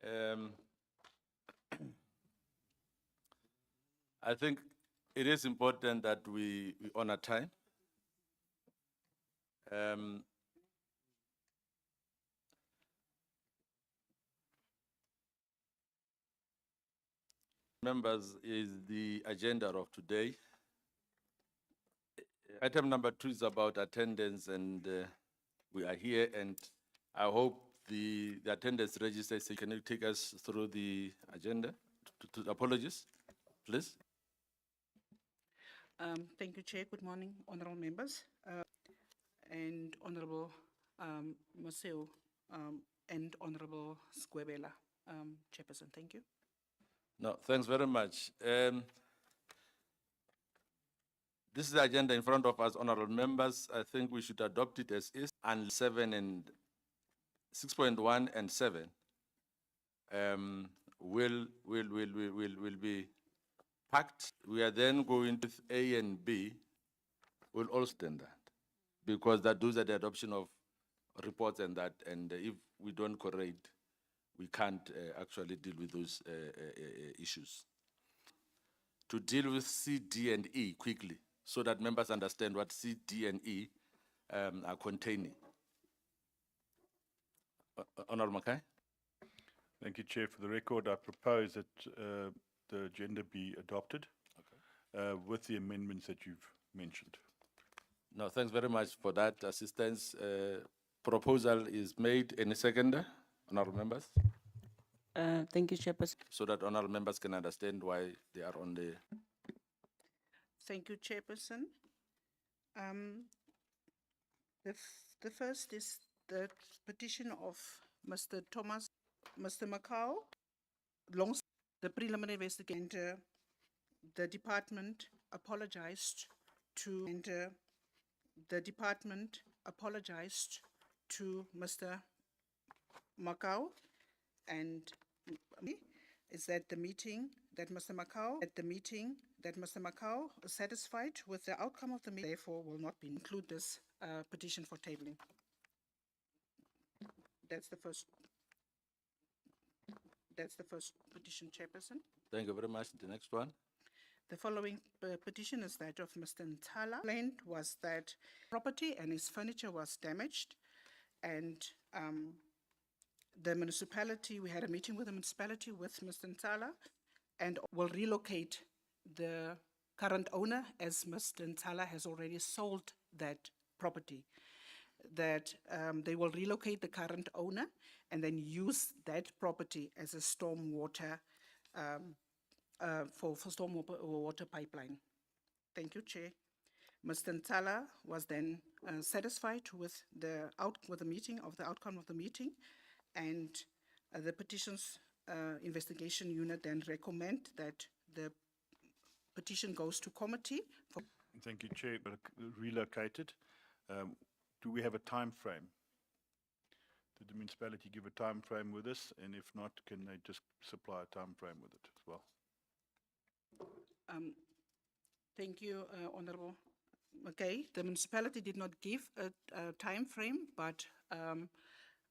Um, I think it is important that we honor time. Members, is the agenda of today. Item number 2 is about attendance, and we are here, and I hope the attendance register. So can you take us through the agenda? Apologies, please. Thank you, Chair. Good morning, honorable members, and honorable Maseo, and honorable Squebela, Chairperson. Thank you. No, thanks very much. This is the agenda in front of us, honorable members. I think we should adopt it as is, and 7 and 6.1 and 7 will be packed. We are then going to A and B. We'll all stand that because those are the adoption of reports and that, and if we don't correct, we can't actually deal with those issues. To deal with C, D, and E quickly, so that members understand what C, D, and E are containing. Honorable Makau. Thank you, Chair. For the record, I propose that the agenda be adopted with the amendments that you've mentioned. No, thanks very much for that assistance. Proposal is made. Any seconder, honorable members? Thank you, Chairperson. So that honorable members can understand why they are on the. Thank you, Chairperson. The first is the petition of Mr. Makau, the preliminary investigation. The department apologized to Mr. Makau, and is that the meeting that Mr. Makau is satisfied with the outcome of the meeting, therefore will not include this petition for tabling. That's the first petition, Chairperson. Thank you very much. The next one. The following petition is that of Mr. Ntsala. Complaint was that property and his furniture was damaged, and the municipality, we had a meeting with the municipality with Mr. Ntsala, and will relocate the current owner, as Mr. Ntsala has already sold that property. That they will relocate the current owner and then use that property as a stormwater for stormwater pipeline. Thank you, Chair. Mr. Ntsala was then satisfied with the outcome of the meeting, and the petitions investigation unit then recommend that the petition goes to committee. Thank you, Chair. But relocated. Do we have a time frame? Did the municipality give a time frame with this? And if not, can they just supply a time frame with it as well? Thank you, Honorable McKay. The municipality did not give a time frame, but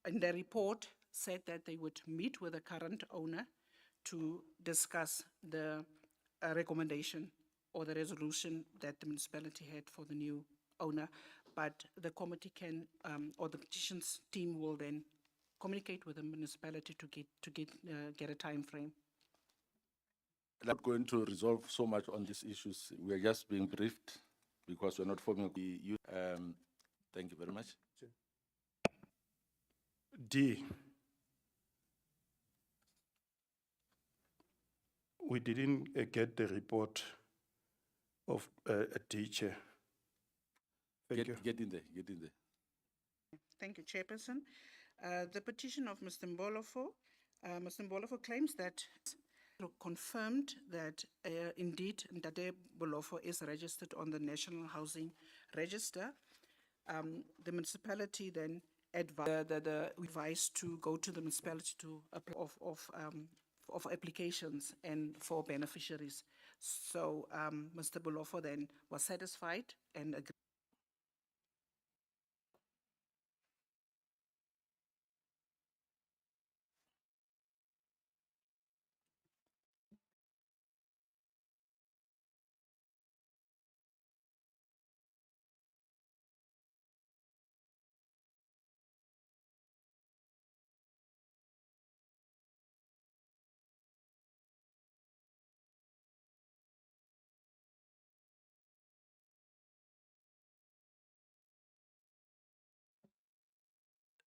in their report said that they would meet with the current owner to discuss the recommendation or the resolution that the municipality had for the new owner. But the committee can, or the petitions team will then communicate with the municipality to get a time frame. I'm not going to resolve so much on these issues. We are just being briefed because we're not forming the youth. Thank you very much. D. We didn't get the report of a teacher. Thank you. Get in there. Thank you, Chairperson. The petition of Mr. Bolofo. Mr. Bolofo claims that confirmed that indeed Ntate Bolofo is registered on the National Housing Register. The municipality then advised to go to the municipality to apply of applications and for beneficiaries. So Mr. Bolofo then was satisfied and agreed.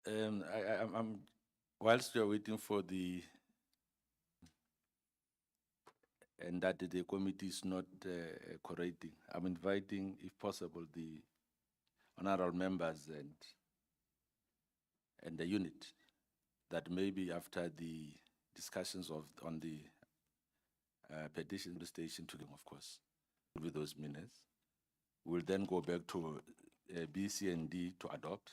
I'm, whilst you're waiting for and that the committee is not correcting, I'm inviting, if possible, the honorable members and the unit that maybe after the discussions on the petition station to them, of course, with those minutes, we'll then go back to B, C, and D to adopt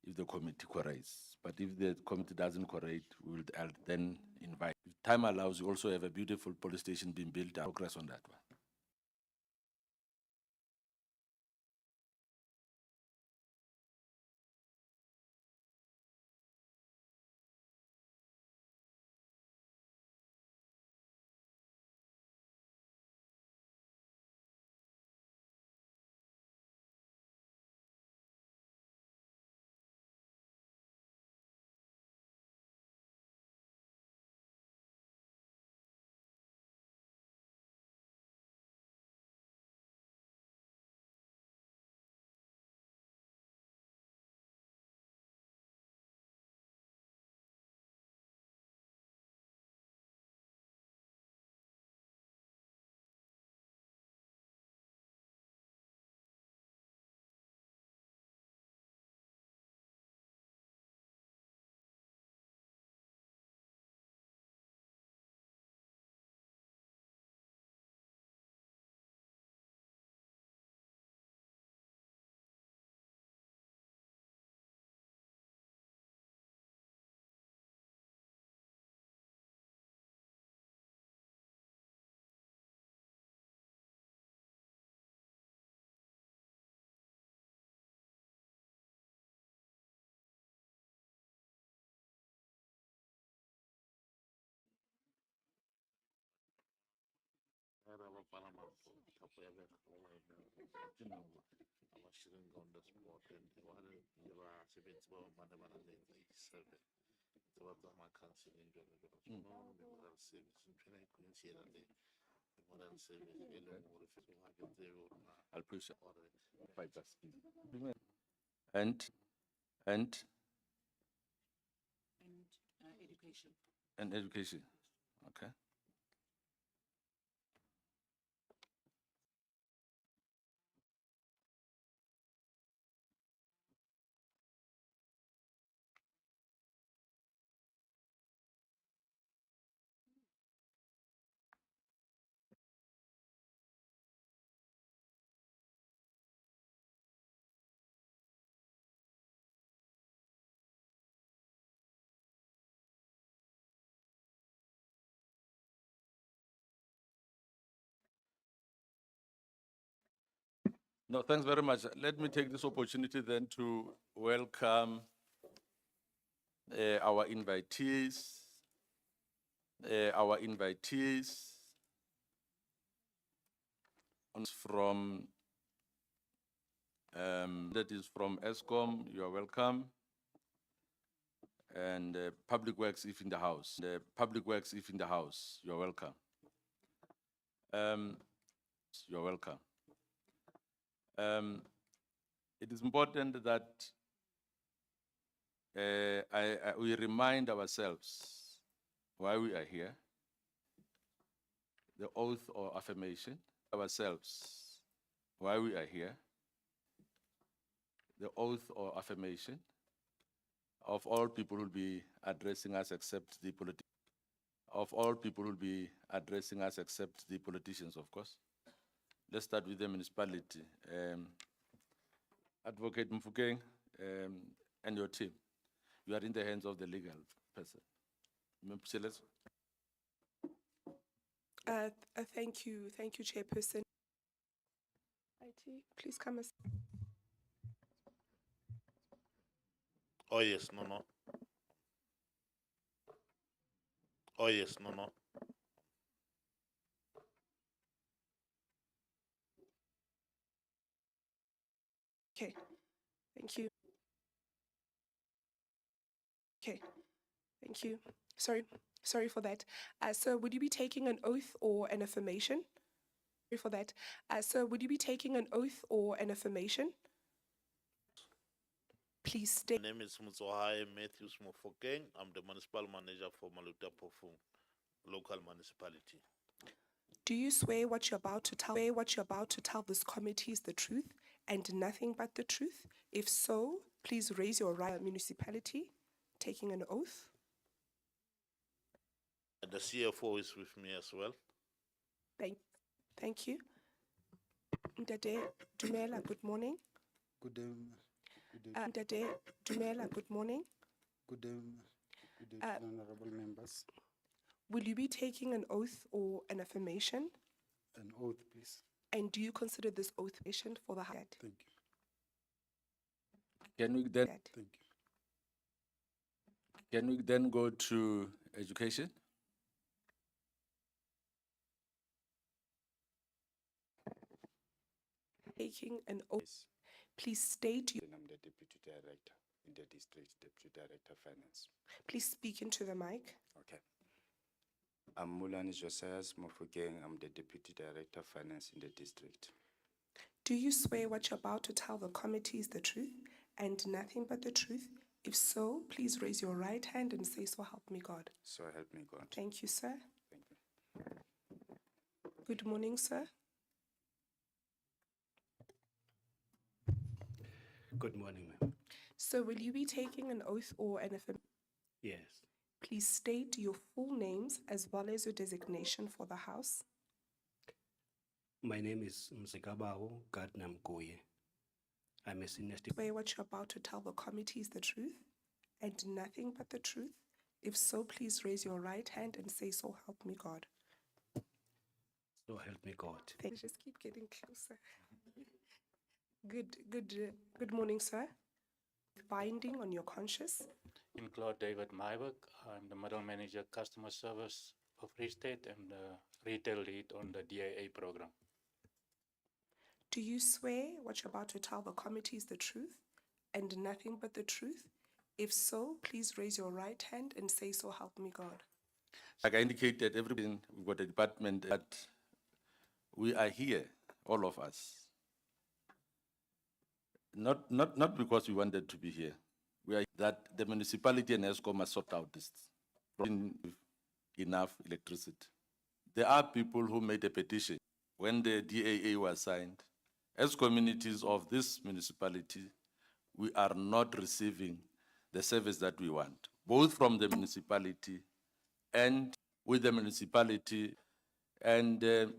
if the committee corrects. But if the committee doesn't correct, I'll then invite. If time allows, we also have a beautiful police station being built. I'll progress on that one. Abashiringa on the spot and wale sebenzi b'abamana survey tebazama counseling memorial service ntwena ikhonyisela le memorial service elongore fethu ngakenzeko I'll push it. alright And Education. and education. Okay. No, thanks very much. Let me take this opportunity then to welcome our invitees. From that is from ESCOM, you are welcome. And Public Works, if in the house. You are welcome. You're welcome. It is important that we remind ourselves why we are here. The oath or affirmation. Ourselves why we are here. The oath or affirmation of all people who will be addressing us except the politicians. Of all people who will be addressing us except the politicians, of course. Let's start with the municipality. Advocate Mfukeng and your team. You are in the hands of the legal person. Thank you, Chairperson. IT, please come as. oh yes no oh yes no Okay, thank you. Okay, thank you. Sorry for that. Sir, would you be taking an oath or an affirmation? Sorry for that. Sir, would you be taking an oath or an affirmation? Please state. My name is Matthews Mofokeng. I'm the municipal manager for Maluti-A-Phofung, local municipality. Do you swear what you're about to tell this committee is the truth and nothing but the truth? If so, please raise your right. Municipality, taking an oath. And the CFO is with me as well. Thank you. Ndade Dumela, good morning. Good day, Ndade Dumela, good morning. good day, honorable members. Will you be taking an oath or an affirmation? An oath, please. And do you consider this oath sufficient for the head? Thank you. Can we then, Thank you. can we then go to education? Taking an oath, please state you. I'm the Deputy Director in the District, Deputy Director Finance. Please speak into the mic. Okay. I'm Mulani Josias Mofokeng. I'm the Deputy Director Finance in the District. Do you swear what you're about to tell the committee is the truth and nothing but the truth? If so, please raise your right hand and say, "So help me God." So help me God. Thank you, sir. Thank you. Good morning, sir. Good morning, ma'am. So will you be taking an oath or an affirmation? Yes. Please state your full names as well as your designation for the House. My name is Mzikabao Gardner Mgoye. I'm a senior student. Swear what you're about to tell the committee is the truth and nothing but the truth. If so, please raise your right hand and say, "So help me God." So help me God. Just keep getting closer. Good morning, sir. Binding on your conscience. I'm Claude David Myberg. I'm the Middle Manager Customer Service for Free State and the Retail Lead on the DAA program. Do you swear what you're about to tell the committee is the truth and nothing but the truth? If so, please raise your right hand and say, "So help me God." Like I indicated, everything, we've got a department that we are here, all of us. Not because we wanted to be here. We are that the municipality and ESCOM must sort out this enough electricity. There are people who made a petition when the DAA was signed. As communities of this municipality, we are not receiving the service that we want, both from the municipality and with the municipality, and the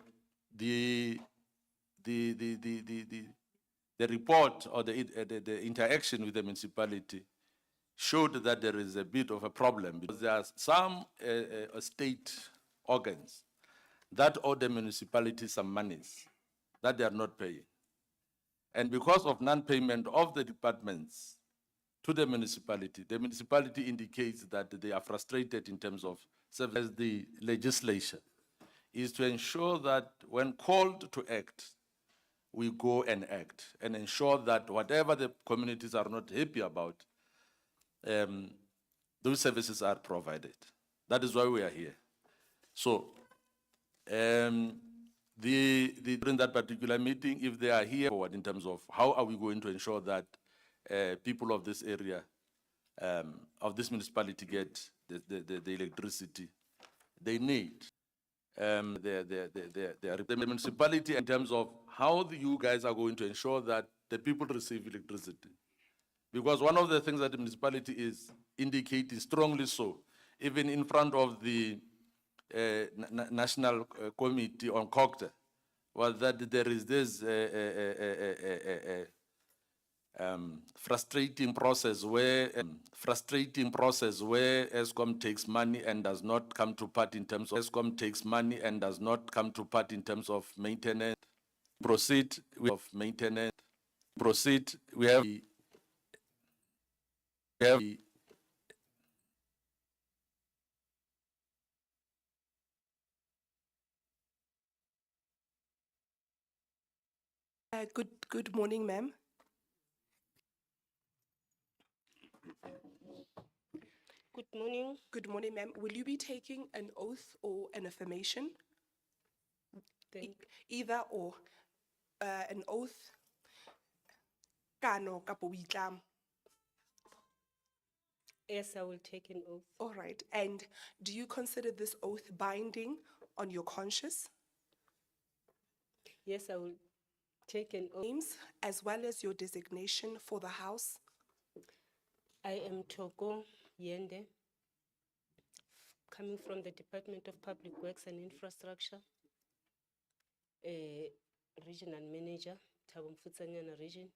report or the interaction with the municipality showed that there is a bit of a problem because there are some state organs that owe the municipality some monies that they are not paying. And because of non-payment of the departments to the municipality indicates that they are frustrated in terms of service. The legislation is to ensure that when called to act, we go and act and ensure that whatever the communities are not happy about, those services are provided. That is why we are here. So, during that particular meeting, if they are here forward in terms of how are we going to ensure that people of this area, of this municipality get the electricity they need. The municipality in terms of how you guys are going to ensure that the people receive electricity. Because one of the things that the municipality is indicating strongly so, even in front of the National Committee on Moqhaka, was that there is this frustrating process where ESCOM takes money and does not come to part in terms of maintenance. Proceed with maintenance. Proceed. We have Good morning, ma'am. Good morning. Good morning, ma'am. Will you be taking an oath or an affirmation? Either or, an oath, kano kapo boitlamo. Yes, I will take an oath. All right. And do you consider this oath binding on your conscience? Yes, I will take an oath. Names as well as your designation for the House? I am Togo Yende, coming from the Department of Public Works and Infrastructure, Regional Manager, Thabo Mfutsanyana Region.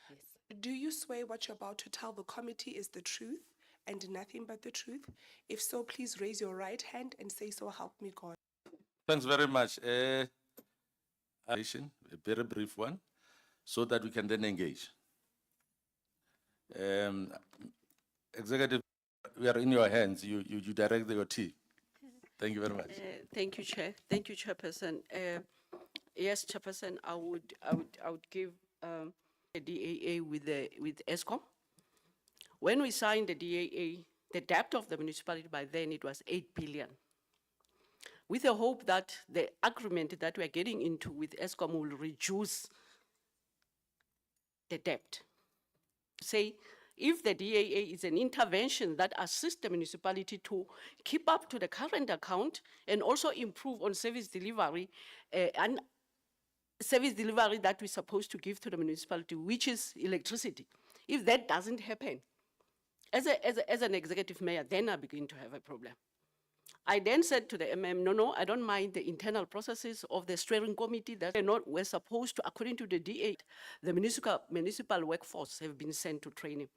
Yes. Do you swear what you're about to tell the committee is the truth and nothing but the truth? If so, please raise your right hand and say, "So help me God." Thanks very much. A very brief one, so that we can then engage. Executive, we are in your hands. You direct your team. Thank you very much. Thank you, Chair. Thank you, Chairperson. Yes, Chairperson, I would give a DAA with ESCOM. When we signed the DAA, the debt of the municipality by then, it was 8 billion. With the hope that the agreement that we are getting into with ESCOM will reduce the debt. Say, if the DAA is an intervention that assists the municipality to keep up to the current account and also improve on service delivery and service delivery that we're supposed to give to the municipality, which is electricity. If that doesn't happen, as an executive mayor, then I begin to have a problem. I then said to the no, I don't mind the internal processes of the steering committee that we're supposed to, according to the DA, the municipal workforce have been sent to training.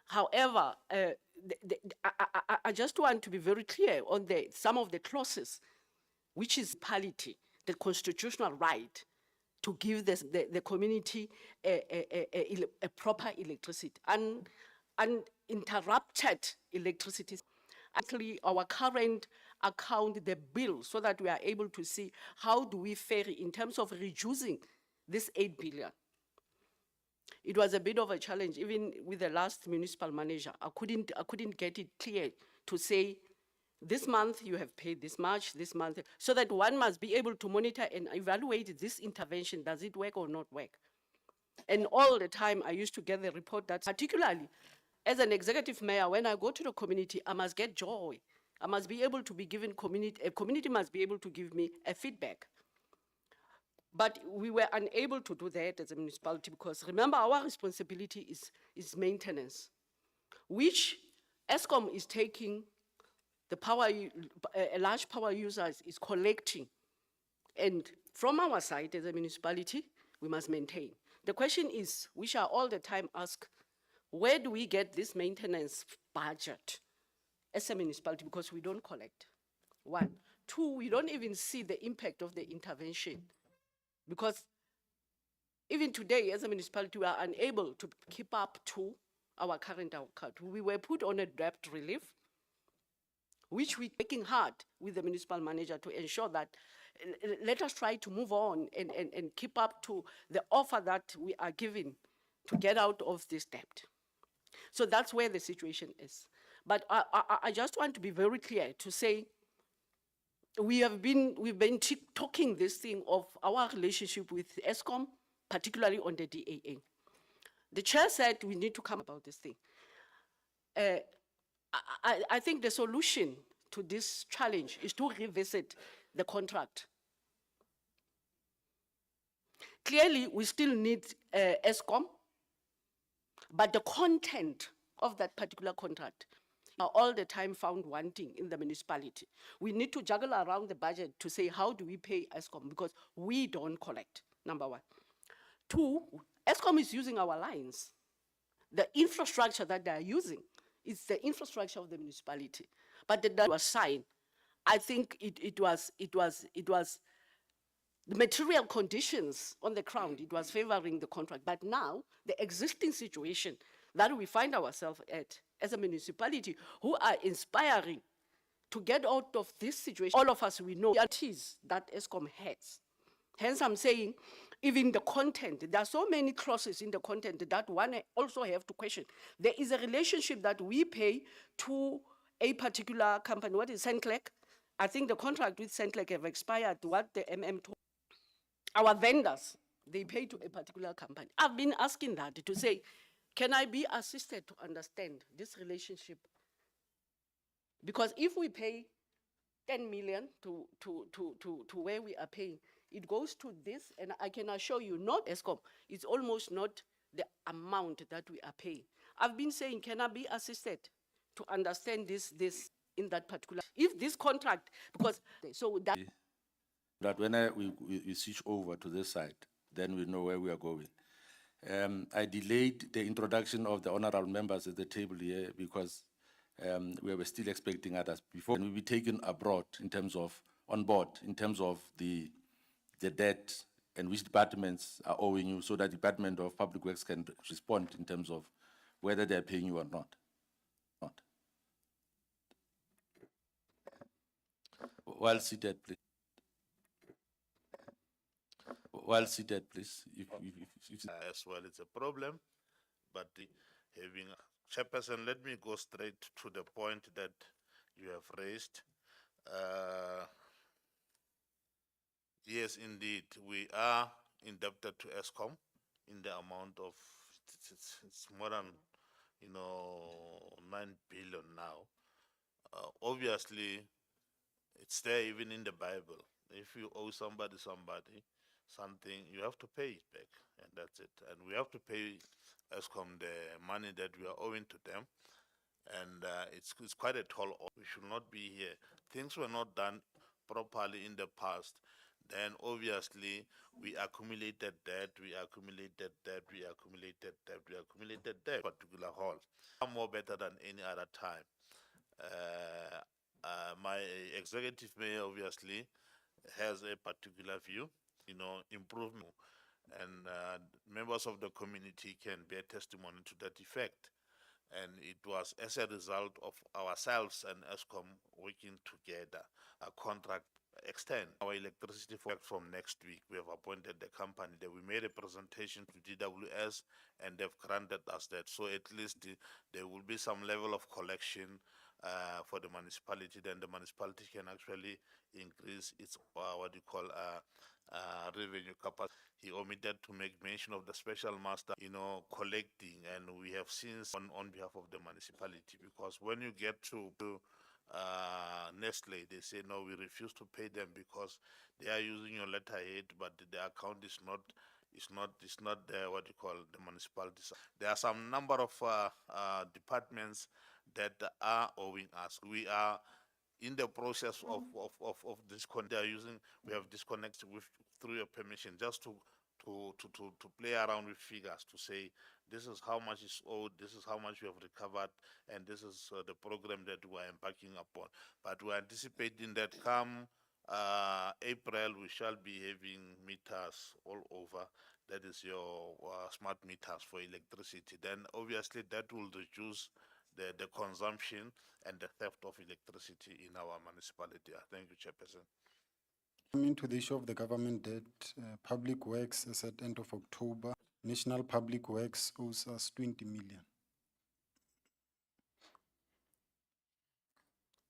However, I just want to be very clear on some of the clauses, which is municipality, the constitutional right to give the community a proper electricity, uninterrupted electricity. Actually, our current account, the bill, so that we are able to see how do we fare in terms of reducing this 8 billion. It was a bit of a challenge, even with the last municipal manager. I couldn't get it clear to say, this month you have paid this much, this month, so that one must be able to monitor and evaluate this intervention. Does it work or not work? And all the time I used to get the report that, particularly as an executive mayor, when I go to the community, I must get joy. I must be able to be given a community must be able to give me a feedback. But we were unable to do that as a municipality because remember, our responsibility is maintenance, which ESCOM is taking, the power, a large power user is collecting. And from our side as a municipality, we must maintain. The question is, we shall all the time ask, where do we get this maintenance budget as a municipality? Because we don't collect. One. Two, we don't even see the impact of the intervention. Because even today, as a municipality, we are unable to keep up to our current account. We were put on a debt relief, which we're working hard with the municipal manager to ensure that let us try to move on and keep up to the offer that we are giving to get out of this debt. So that's where the situation is. But I just want to be very clear to say, we've been talking this thing of our relationship with ESCOM, particularly on the DAA. The chair said we need to come about this thing. I think the solution to this challenge is to revisit the contract. Clearly, we still need ESCOM, but the content of that particular contract are all the time found wanting in the municipality. We need to juggle around the budget to say, how do we pay ESCOM? Because we don't collect, number one. Two, ESCOM is using our lines. The infrastructure that they are using is the infrastructure of the municipality. But that was signed. I think it was the material conditions on the ground, it was favoring the contract. But now, the existing situation that we find ourselves at as a municipality who are inspiring to get out of this situation, all of us, we know it is that ESCOM has. Hence, I'm saying, even the content, there are so many clauses in the content that one also have to question. There is a relationship that we pay to a particular company. What is Centlec? I think the contract with Centlec have expired. What the told. Our vendors, they pay to a particular company. I've been asking that to say, Can I be assisted to understand this relationship? Because if we pay 10 million to where we are paying, it goes to this, and I can assure you, not ESCOM, it's almost not the amount that we are paying. I've been saying, can I be assisted to understand this in that particular, if this contract, because, so that. That when we switch over to this side, then we know where we are going. I delayed the introduction of the honorable members at the table here because we were still expecting others before. And we'll be taken abroad in terms of, on board, in terms of the debt and which departments are owing you, so that Department of Public Works can respond in terms of whether they're paying you or not. Well seated, please. Well seated, please. As well, it's a problem, but having Chairperson, let me go straight to the point that you have raised. Yes, indeed, we are indebted to ESCOM in the amount of, it's more than, 9 billion now. Obviously, it's there even in the Bible. If you owe something, you have to pay it back, and that's it. And we have to pay ESCOM the money that we are owing to them, and it's quite a tall order. We should not be here. Things were not done properly in the past. Then obviously we accumulated debt, particular hall. More better than any other time. My executive mayor obviously has a particular view, improvement, and members of the community can bear testimony to that effect. And it was as a result of ourselves and ESCOM working together, a contract extend our electricity from next week. We have appointed the company that we made a presentation to DWS, and they've granted us that. So at least there will be some level of collection for the municipality. Then the municipality can actually increase its revenue capacity. He omitted to make mention of the special master, collecting, and we have seen on behalf of the municipality, because when you get to Nestle, they say no, we refuse to pay them because they are using your letterhead, but the account is not the municipality. There are some number of departments that are owing us. We are in the process of this. We have disconnected through your permission, just to play around with figures, to say this is how much is owed, this is how much we have recovered, and this is the program that we are embarking upon. But we are anticipating that come April, we shall be having meters all over. That is your smart meters for electricity. Then obviously that will reduce the consumption and the theft of electricity in our municipality. Thank you, Chairperson. Coming to the issue of the government debt, Public Works as at end of October, National Public Works owes us 20 million.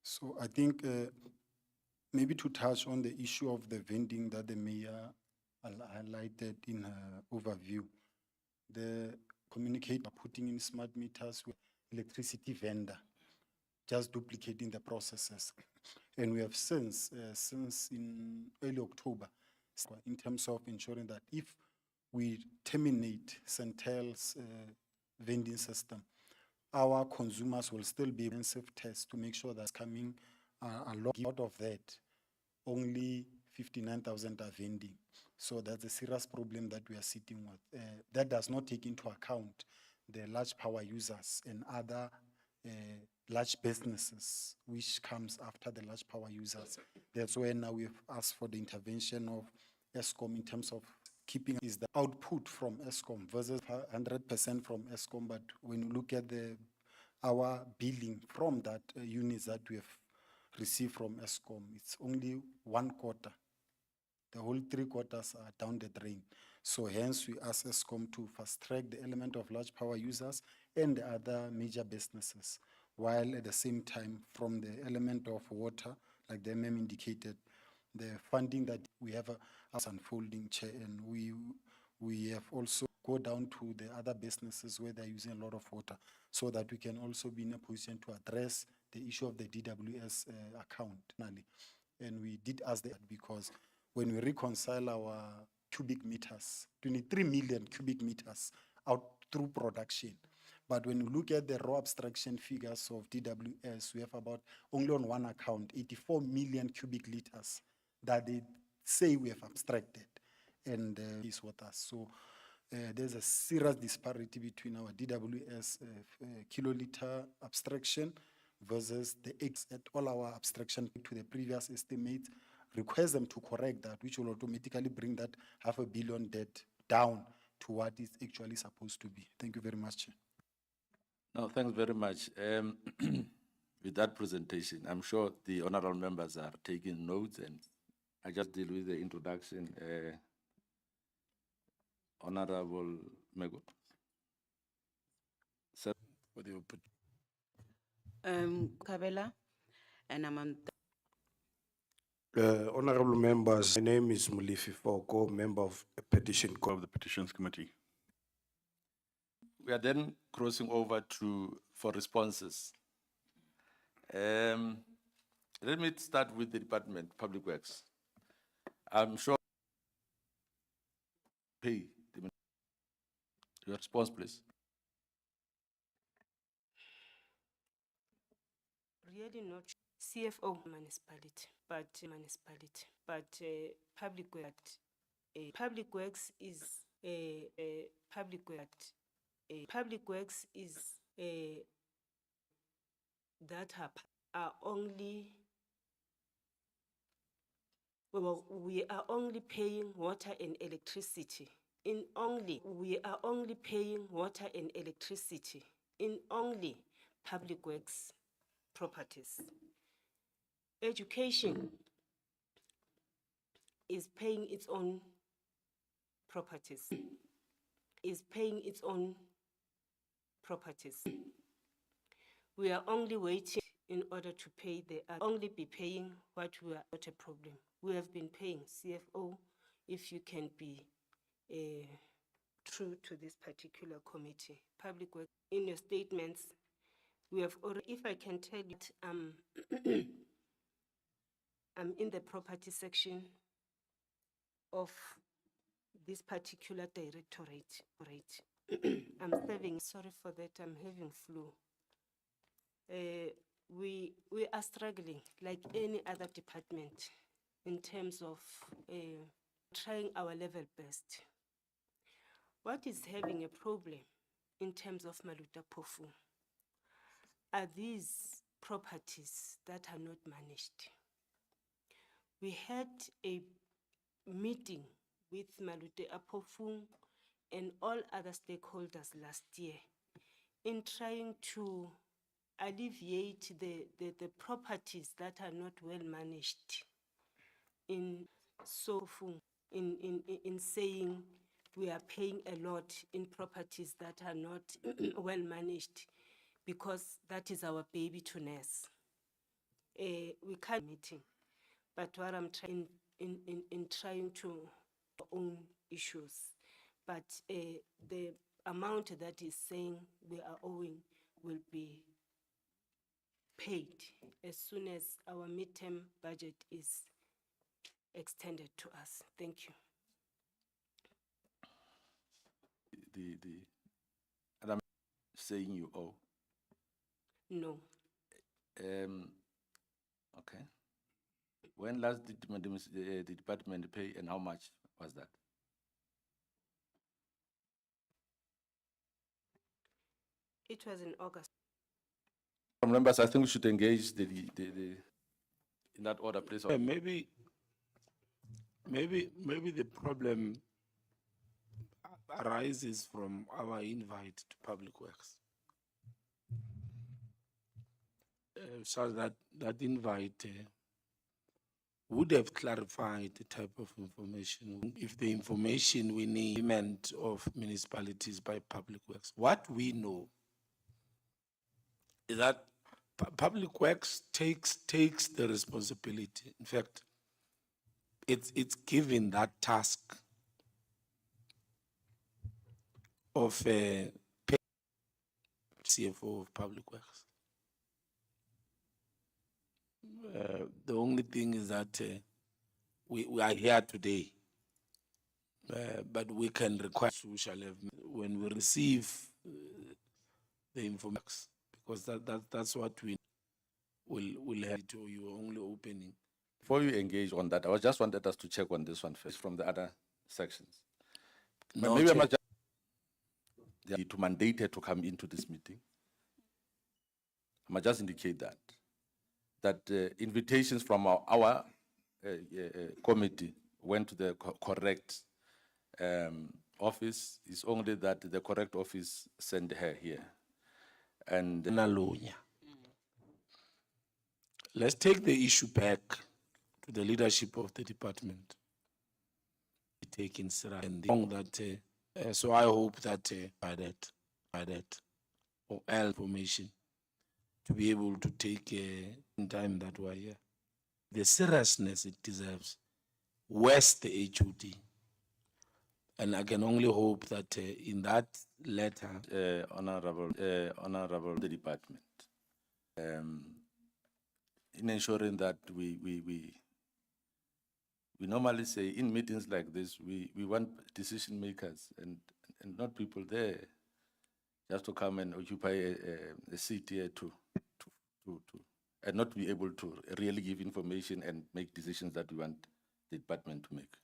So I think maybe to touch on the issue of the vending that the mayor highlighted in her overview, the communicator putting in smart meters with electricity vendor, just duplicating the processes. And we have since in early October, in terms of ensuring that if we terminate Centel's vending system, our consumers will still be expensive tests to make sure that's coming a lot out of that. Only 59,000 are vending. So that's a serious problem that we are sitting with. That does not take into account the large power users and other large businesses, which comes after the large power users. That's where now we've asked for the intervention of ESCOM in terms of keeping is the output from ESCOM versus 100% from ESCOM. But when you look at our billing from that units that we have received from ESCOM, it's only 1/4. The whole 3/4 are down the drain. So hence we ask ESCOM to fast track the element of large power users and the other major businesses, while at the same time from the element of water, like the indicated, the funding that we have as unfolding, Chair, and We have also go down to the other businesses where they're using a lot of water so that we can also be in a position to address the issue of the DWS account. And we did ask that because when we reconcile our cubic meters, 23 million cubic meters out through production. But when you look at the raw abstraction figures of DWS, we have about, only on one account, 84 million cubic liters that they say we have abstracted and is with us. So there's a serious disparity between our DWS kiloliter abstraction versus the X at all our abstraction to the previous estimate. Request them to correct that, which will automatically bring that $500 million debt down to what it's actually supposed to be. Thank you very much, Chair. No, thanks very much. With that presentation, I'm sure the honorable members are taking notes, and I just deal with the introduction. Honorable Mego. Sir, for the Kabela, and I'm on Honorable members, my name is Maluti-A-Phofung, member of the Of the Petitions Committee. We are then crossing over for responses. Let me start with the Department of Public Works. I'm sure. Pay. Your response, please. really not CFO municipality, but public works is that are only, well, we are only paying water and electricity we are only paying water and electricity in only public works properties. Education is paying its own properties, We are only waiting in order to pay only be paying what we are, not a problem. We have been paying CFO, if you can be true to this particular committee. Public work, in your statements, we have already, if I can tell you, I'm in the property section of this particular directorate. I'm serving, sorry for that, I'm having flu. We are struggling like any other department in terms of trying our level best. What is having a problem in terms of Maluti-A-Phofung are these properties that are not managed. We had a meeting with Maluti-A-Phofung and all other stakeholders last year in trying to alleviate the properties that are not well managed in saying we are paying a lot in properties that are not well managed, because that is our baby to nurse. We can't meeting, but what I'm trying in trying to own issues, but the amount that is saying we are owing will be paid as soon as our midterm budget is extended to us. Thank you. And I'm saying you owe. No. Okay. When last did the department pay, and how much was that? It was in August. Members, I think we should engage in that order, please. Maybe the problem arises from our invite to Public Works. So that invite would have clarified the type of information, if the information we need meant of municipalities by Public Works. What we know is that Public Works takes the responsibility. In fact, it's given that task of CFO of Public Works. The only thing is that we are here today, but we can request we shall have when we receive the information, because that's what we will have to you only opening. Before you engage on that, I just wanted us to check on this one first from the other sections. But No, maybe I Chair. must just to mandate her to come into this meeting. I must just indicate that invitations from our committee went to the correct office. It's only that the correct office sent her here. And Nalonya. Let's take the issue back to the leadership of the department. Taking Sarah and that. So I hope that by that or all information to be able to take in time that we're here, the seriousness it deserves, west the HOD. And I can only hope that in that letter, honorable the department, in ensuring that we normally say in meetings like this, we want decision makers and not people there just to come and occupy a seat here to and not be able to really give information and make decisions that we want the department to make.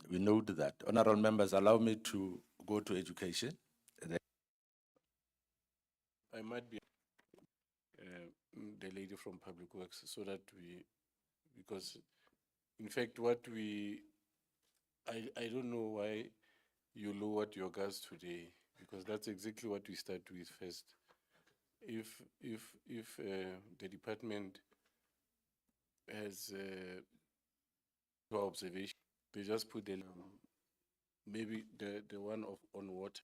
We note that. Honorable members, allow me to go to education. I might be the lady from Public Works, so that because in fact I don't know why you lowered your gas today, because that's exactly what we start with first. If the department has observation, they just put the maybe the one on water.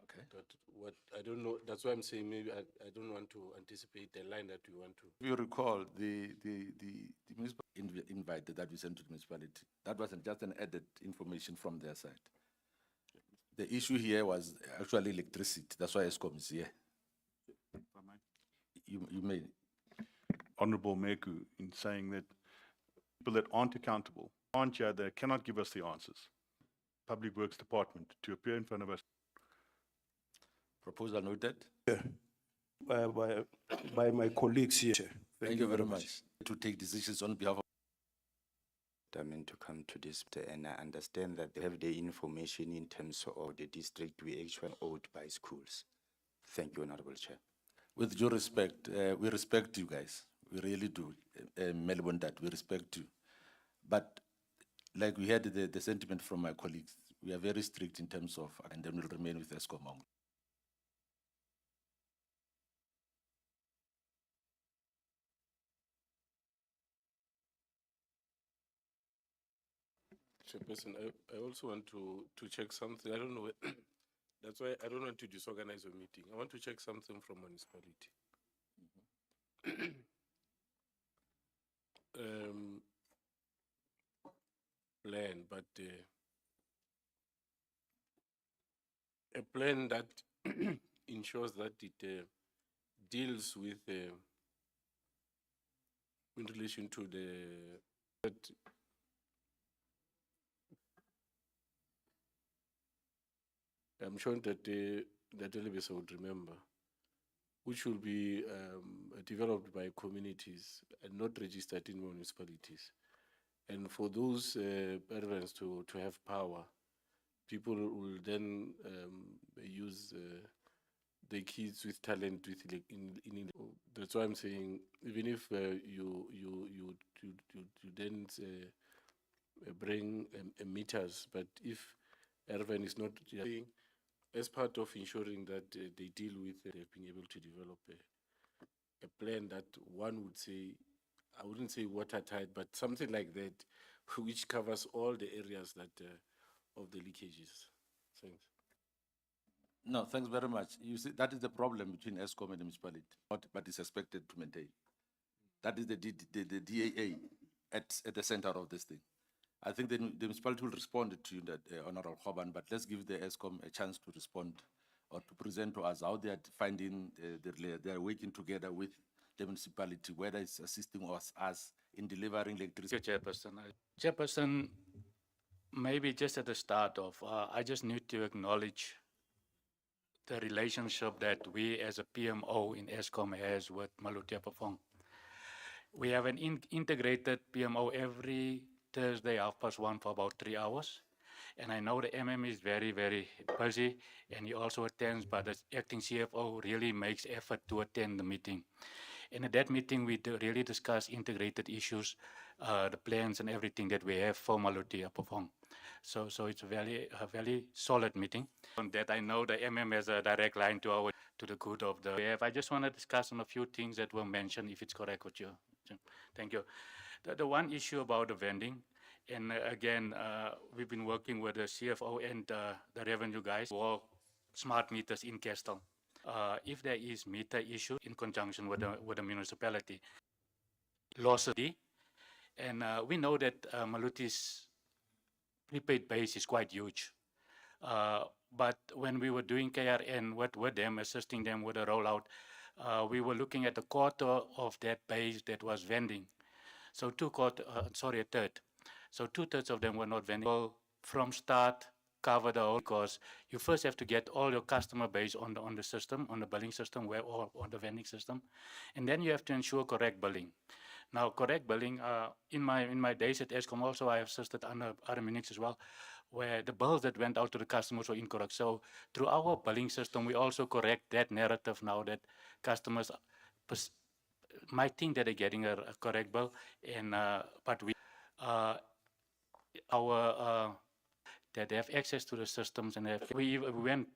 Okay. That what I don't know. That's why I'm saying maybe I don't want to anticipate the line that we want to. If you recall, the municipal invite that we sent to the municipality, that wasn't just an added information from their side. The issue here was actually electricity. That's why ESCOM is here. You may. Honorable Meku, in saying that people that aren't accountable, aren't here, they cannot give us the answers. Public Works Department to appear in front of us. Proposal noted. By my colleagues here. Thank you very much. To take decisions on behalf of. I mean, to come to this, and I understand that they have the information in terms of the district we actually owed by schools. Thank you, Honorable Chair. With due respect, we respect you guys. We really do. Melbourne, that we respect you. But like we had the sentiment from my colleagues, we are very strict in terms of, and then we'll remain with ESCOM only. Chairperson, I also want to check something. I don't know. That's why I don't want to disorganize a meeting. I want to check something from municipality. Plan, but a plan that ensures that it deals with in relation to that I'm sure that that Elvis would remember, which will be developed by communities and not registered in municipalities. And for those parents to have power, people will then use the kids with talent that's why I'm saying, even if you then bring meters, but if Ervan is not as part of ensuring that they deal with being able to develop a plan that one would say, I wouldn't say watertight, but something like that, which covers all the areas that of the leakages. Thanks. No, thanks very much. You see, that is the problem between ESCOM and the municipality, but it's expected to maintain. That is the DAA at the center of this thing. I think the municipality will respond to you, that, Honorable Khoban, but let's give the ESCOM a chance to respond or to present to us how they are finding, they are working together with the municipality, whether it's assisting us in delivering electricity. Chairperson. Chairperson, maybe just at the start of, I just need to acknowledge the relationship that we as a PMO in ESCOM has with Maluti-A-Phofung. We have an integrated PMO every Thursday, 1:30 for about 3 hours. And I know the MM is very, very busy, and he also attends, but the acting CFO really makes effort to attend the meeting. And at that meeting, we really discuss integrated issues, the plans and everything that we have for Maluti-A-Phofung. So it's a very solid meeting. On that, I know the MM has a direct line to the good of the. I just want to discuss on a few things that were mentioned, if it's correct with you. Thank you. The one issue about the vending, and again, we've been working with the CFO and the revenue guys for smart meters in Castle. If there is meter issue in conjunction with the municipality, losses, and we know that Maluti's prepaid base is quite huge. But when we were doing KRN with them, assisting them with the rollout, we were looking at a quarter of that base that was vending. So a third. So 2/3 of them were not vending. From start, cover the whole, because you first have to get all your customer base on the system, on the billing system, or on the vending system, and then you have to ensure correct billing. Now, correct billing, in my days at ESCOM also, I have assisted under other minutes as well, where the bills that went out to the customers were incorrect. So through our billing system, we also correct that narrative now that customers might think that they're getting a correct bill, and but we that they have access to the systems, and we went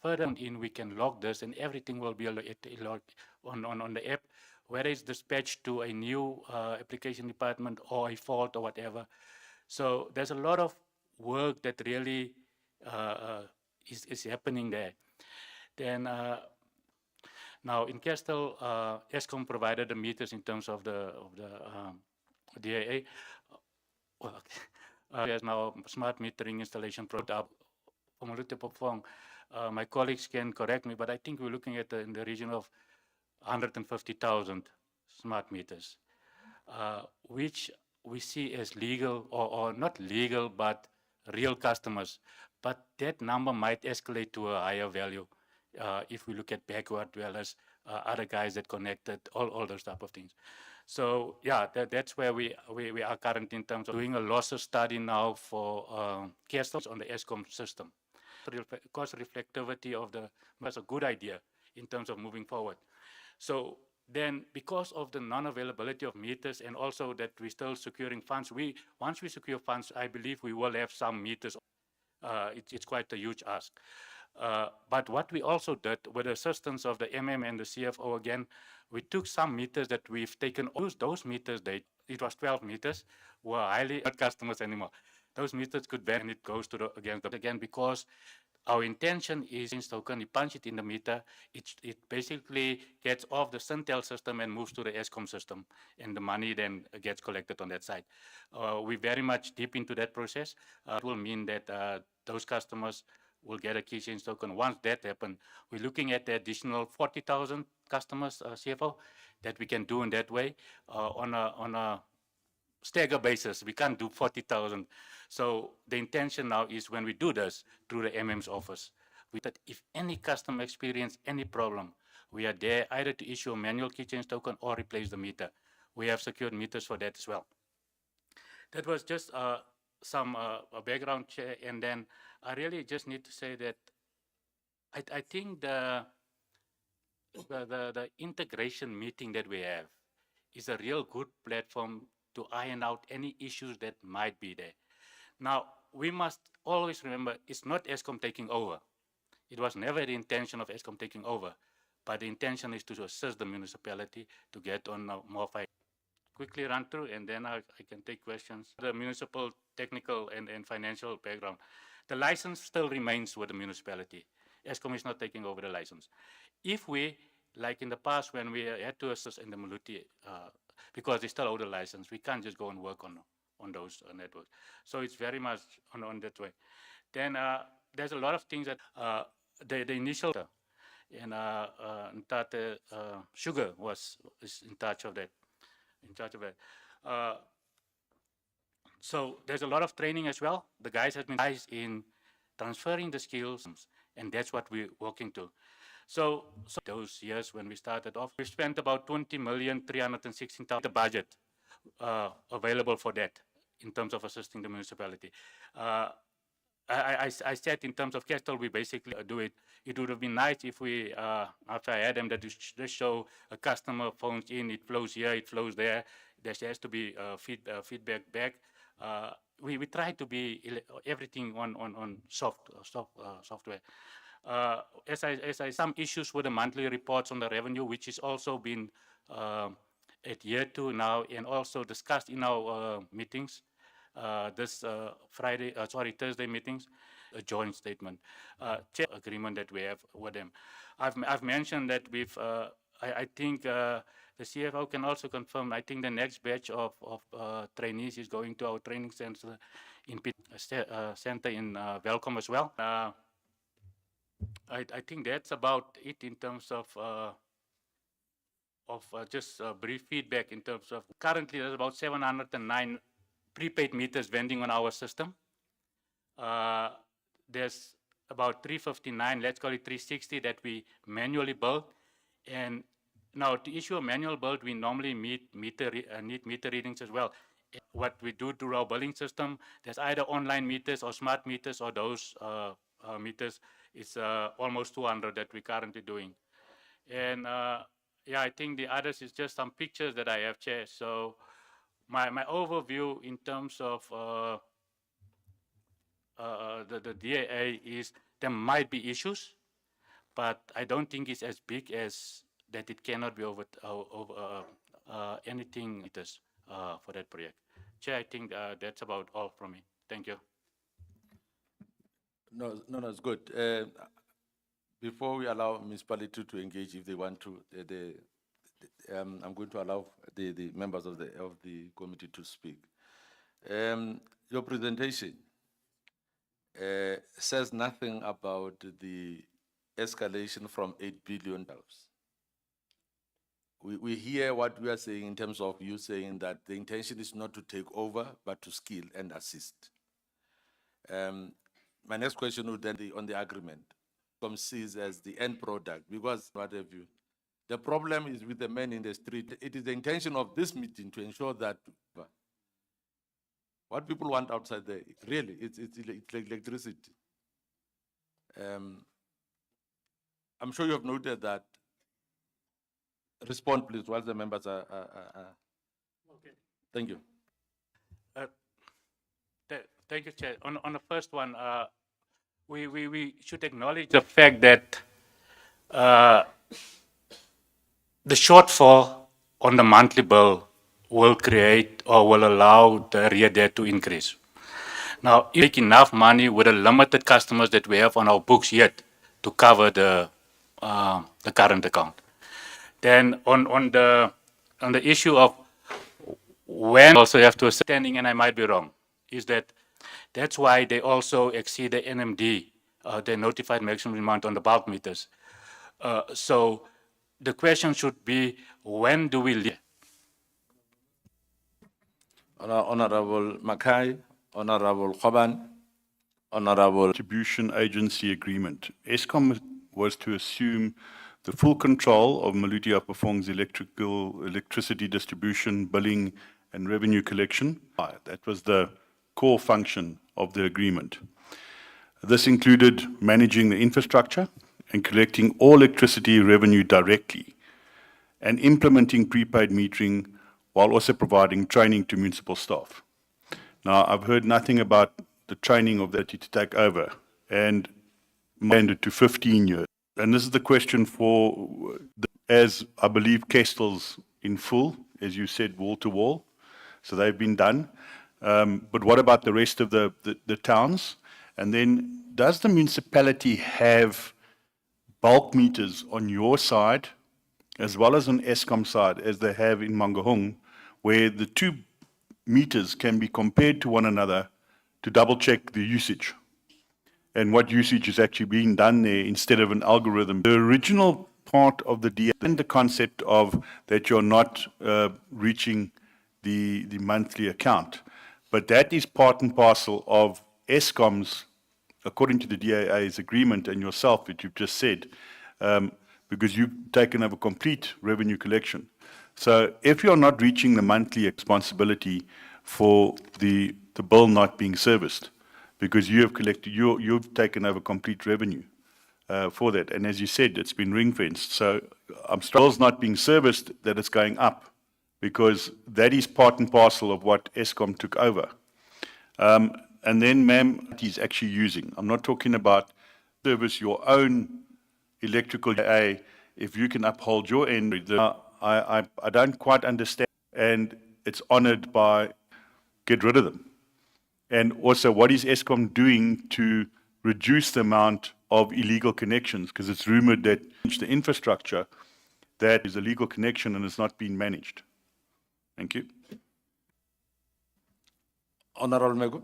further in, we can log this, and everything will be logged on the app, whether it's dispatched to a new application department or a fault or whatever. So there's a lot of work that really is happening there. Then now in Castle, ESCOM provided the meters in terms of the DAA. Well, there's now smart metering installation product up for Maluti-A-Phofung. My colleagues can correct me, but I think we're looking at in the region of 150,000 smart meters, which we see as legal or not legal, but real customers. But that number might escalate to a higher value if we look at backward dwellers, other guys that connected, all those type of things. So yeah, that's where we are currently in terms of doing a losses study now for castles on the ESCOM system. Cost reflectivity of that's a good idea in terms of moving forward. So then, because of the non-availability of meters and also that we're still securing funds, once we secure funds, I believe we will have some meters. It's quite a huge ask. But what we also did with the assistance of the MM and the CFO again, we took some meters that we've taken, those meters, it was 12 meters, were highly not customers anymore. Those meters could vary, and it goes to again, because our intention is in token, you punch it in the meter, it basically gets off the Syntel system and moves to the ESCOM system, and the money then gets collected on that side. We're very much deep into that process. It will mean that those customers will get a key change token. Once that happens, we're looking at the additional 40,000 customers, CFO, that we can do in that way on a stagger basis. We can't do 40,000. So the intention now is when we do this through the MM's office, that if any customer experience any problem, we are there either to issue a manual key change token or replace the meter. We have secured meters for that as well. That was just some background, Chair, and then I really just need to say that I think the integration meeting that we have is a real good platform to iron out any issues that might be there. Now, we must always remember, it's not ESCOM taking over. It was never the intention of ESCOM taking over, but the intention is to assist the municipality to get on more fight. Quickly run through, and then I can take questions. The municipal technical and financial background. The license still remains with the municipality. ESCOM is not taking over the license. If we, like in the past when we had to assist in the Maluti, because they still owe the license, we can't just go and work on on those networks. So it's very much on that way. Then there's a lot of things that the initial and Ntate Sugar is in charge of that. So there's a lot of training as well. The guys have been in transferring the skills, and that's what we're working to. So those years when we started off, we spent about 20,316,000 the budget available for that in terms of assisting the municipality. I said in terms of capital, we basically do it. It would have been nice if we, after I had them, that they show a customer phones in, it flows here, it flows there. There has to be feedback back. We try to be everything on software. Some issues with the monthly reports on the revenue, which is also been adhered to now and also discussed in our meetings. This Thursday meetings, a joint statement, agreement that we have with them. I've mentioned that we've, I think the CFO can also confirm, I think the next batch of trainees is going to our training center in Welcome as well. I think that's about it in terms of just brief feedback in terms of currently there's about 709 prepaid meters vending on our system. There's about 359, let's call it 360 that we manually build. And now to issue a manual build, we normally need meter readings as well. What we do through our billing system, there's either online meters or smart meters or those meters. It's almost 200 that we're currently doing. And yeah, I think the others is just some pictures that I have, Chair. So my overview in terms of the DAA is there might be issues, but I don't think it's as big as that it cannot be over anything it is for that project. Chair, I think that's about all from me. Thank you. No, it's good. Before we allow municipality to engage, if they want to, I'm going to allow the members of the committee to speak. Your presentation says nothing about the escalation from $8 billion. We hear what we are saying in terms of you saying that the intention is not to take over, but to skill and assist. My next question would then be on the agreement, sees as the end product, because what have you? The problem is with the men in the street. It is the intention of this meeting to ensure that what people want outside there, really, it's like electricity. I'm sure you have noted that. Respond, please, while the members are. Okay. Thank you. Thank you, Chair. On the first one, we should acknowledge the fact that the shortfall on the monthly bill will create or will allow the arrear debt to increase. Now, if we make enough money with the limited customers that we have on our books yet to cover the current account, then on the issue of when also have to understanding, and I might be wrong, is that's why they also exceed the NMD, the notified maximum amount on the bulk meters. So the question should be, when do we leave? Honorable Makau, Honorable Khoban, Honorable. Distribution Agency Agreement. Eskom was to assume the full control of Maluti-A-Phofung's electricity distribution, billing, and revenue collection. That was the core function of the agreement. This included managing the infrastructure and collecting all electricity revenue directly, and implementing prepaid metering while also providing training to municipal staff. Now, I've heard nothing about the training of that to take over, and extended to 15 years. And this is the question for, as I believe Kestel's in full, as you said, wall to wall. So they've been done. But what about the rest of the towns? And then does the municipality have bulk meters on your side as well as on Eskom side, as they have in Mangaung, where the two meters can be compared to one another to double check the usage and what usage is actually being done there instead of an algorithm. The original part of the DA and the concept of that you're not reaching the monthly account, but that is part and parcel of Eskom's, according to the DAA's agreement and yourself that you've just said, because you've taken over complete revenue collection. So if you're not reaching the monthly responsibility for the bill not being serviced, because you have collected, you've taken over complete revenue for that. And as you said, it's been ring fenced. So I'm bill's not being serviced, that it's going up, because that is part and parcel of what Eskom took over. And then, ma'am, he's actually using. I'm not talking about service your own electrical DA, if you can uphold your end. I don't quite understand, and it's honored by get rid of them. And also, what is Eskom doing to reduce the amount of illegal connections? Because it's rumored that the infrastructure that is a legal connection and is not being managed. Thank you. Honorable Mego.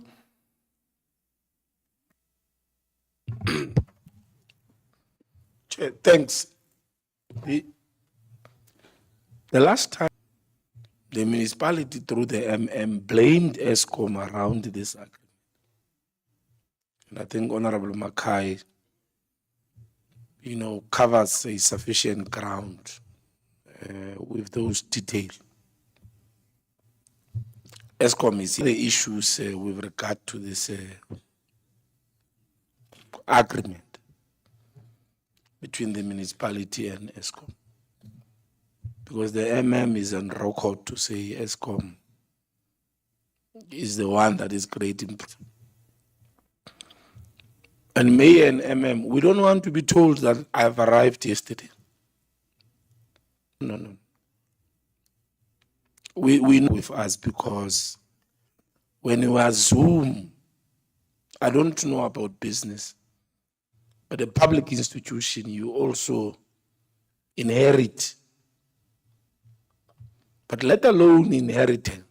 Chair, thanks. The last time the municipality through the blamed Eskom around this agreement. And I think Honorable Makau, covers a sufficient ground with those details. Eskom is the issues with regard to this agreement between the municipality and Eskom. Because the is on record to say Eskom is the one that is creating. And Mayor and we don't want to be told that I've arrived yesterday. No. We know with us because when you are Zoom, I don't know about business, but a public institution, you also inherit. But let alone inheritance.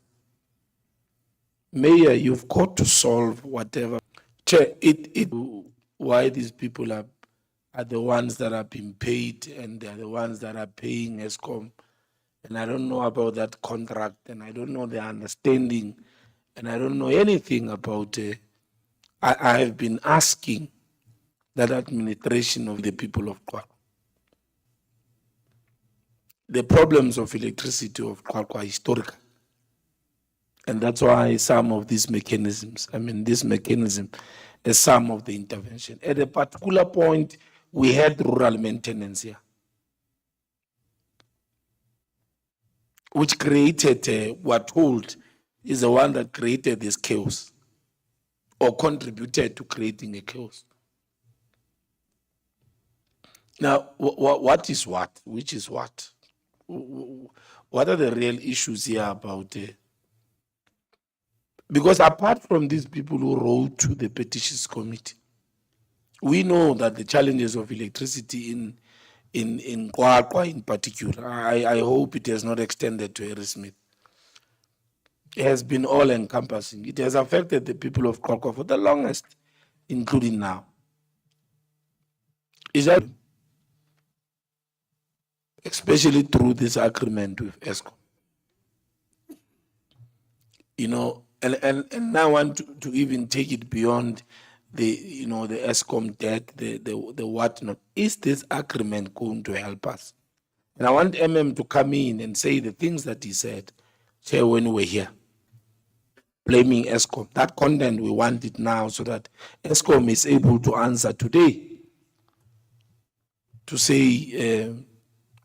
Mayor, you've got to solve whatever. Chair, why these people are the ones that are being paid and they're the ones that are paying Eskom. And I don't know about that contract and I don't know the understanding and I don't know anything about it. I have been asking that administration of the people of Kwakwa. The problems of electricity of Kwakwa are historical. And that's why some of these mechanisms, this mechanism is some of the intervention. At a particular point, we had rural maintenance here, which created what told is the one that created this chaos or contributed to creating a chaos. Now, what is what? Which is what? What are the real issues here about it? Because apart from these people who wrote to the Petitions Committee, we know that the challenges of electricity in Kwakwa in particular, I hope it has not extended to Harrismith, has been all-encompassing. It has affected the people of Kwakwa for the longest, including now. Is that especially through this agreement with Eskom? And I want to even take it beyond the Eskom debt, the whatnot. Is this agreement going to help us? And I want to come in and say the things that he said, Chair, when we were here, blaming Eskom. That content, we want it now so that Eskom is able to answer today, to say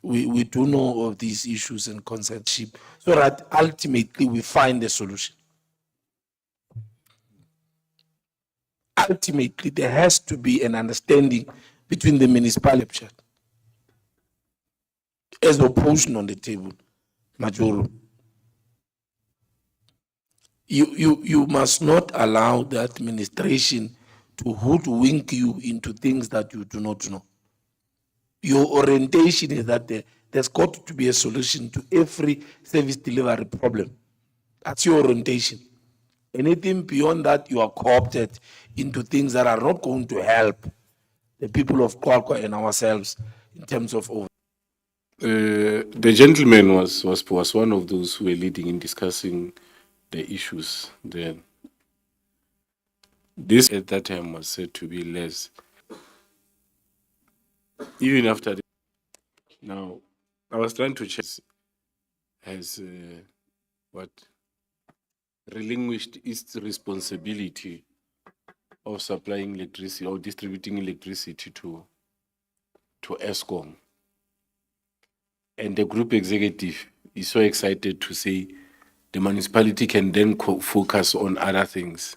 we do know of these issues and concernships, so that ultimately we find a solution. Ultimately, there has to be an understanding between the municipality as opposition on the table. Majoro, you must not allow the administration to hoodwink you into things that you do not know. Your orientation is that there's got to be a solution to every service delivery problem. That's your orientation. Anything beyond that, you are co-opted into things that are not going to help the people of Moqhaka and ourselves in terms of over. The gentleman was one of those who were leading in discussing the issues then. This at that time was said to be less. Even after now, I was trying to check has what relinquished its responsibility of supplying electricity or distributing electricity to ESCOM. And the group executive is so excited to say the municipality can then focus on other things.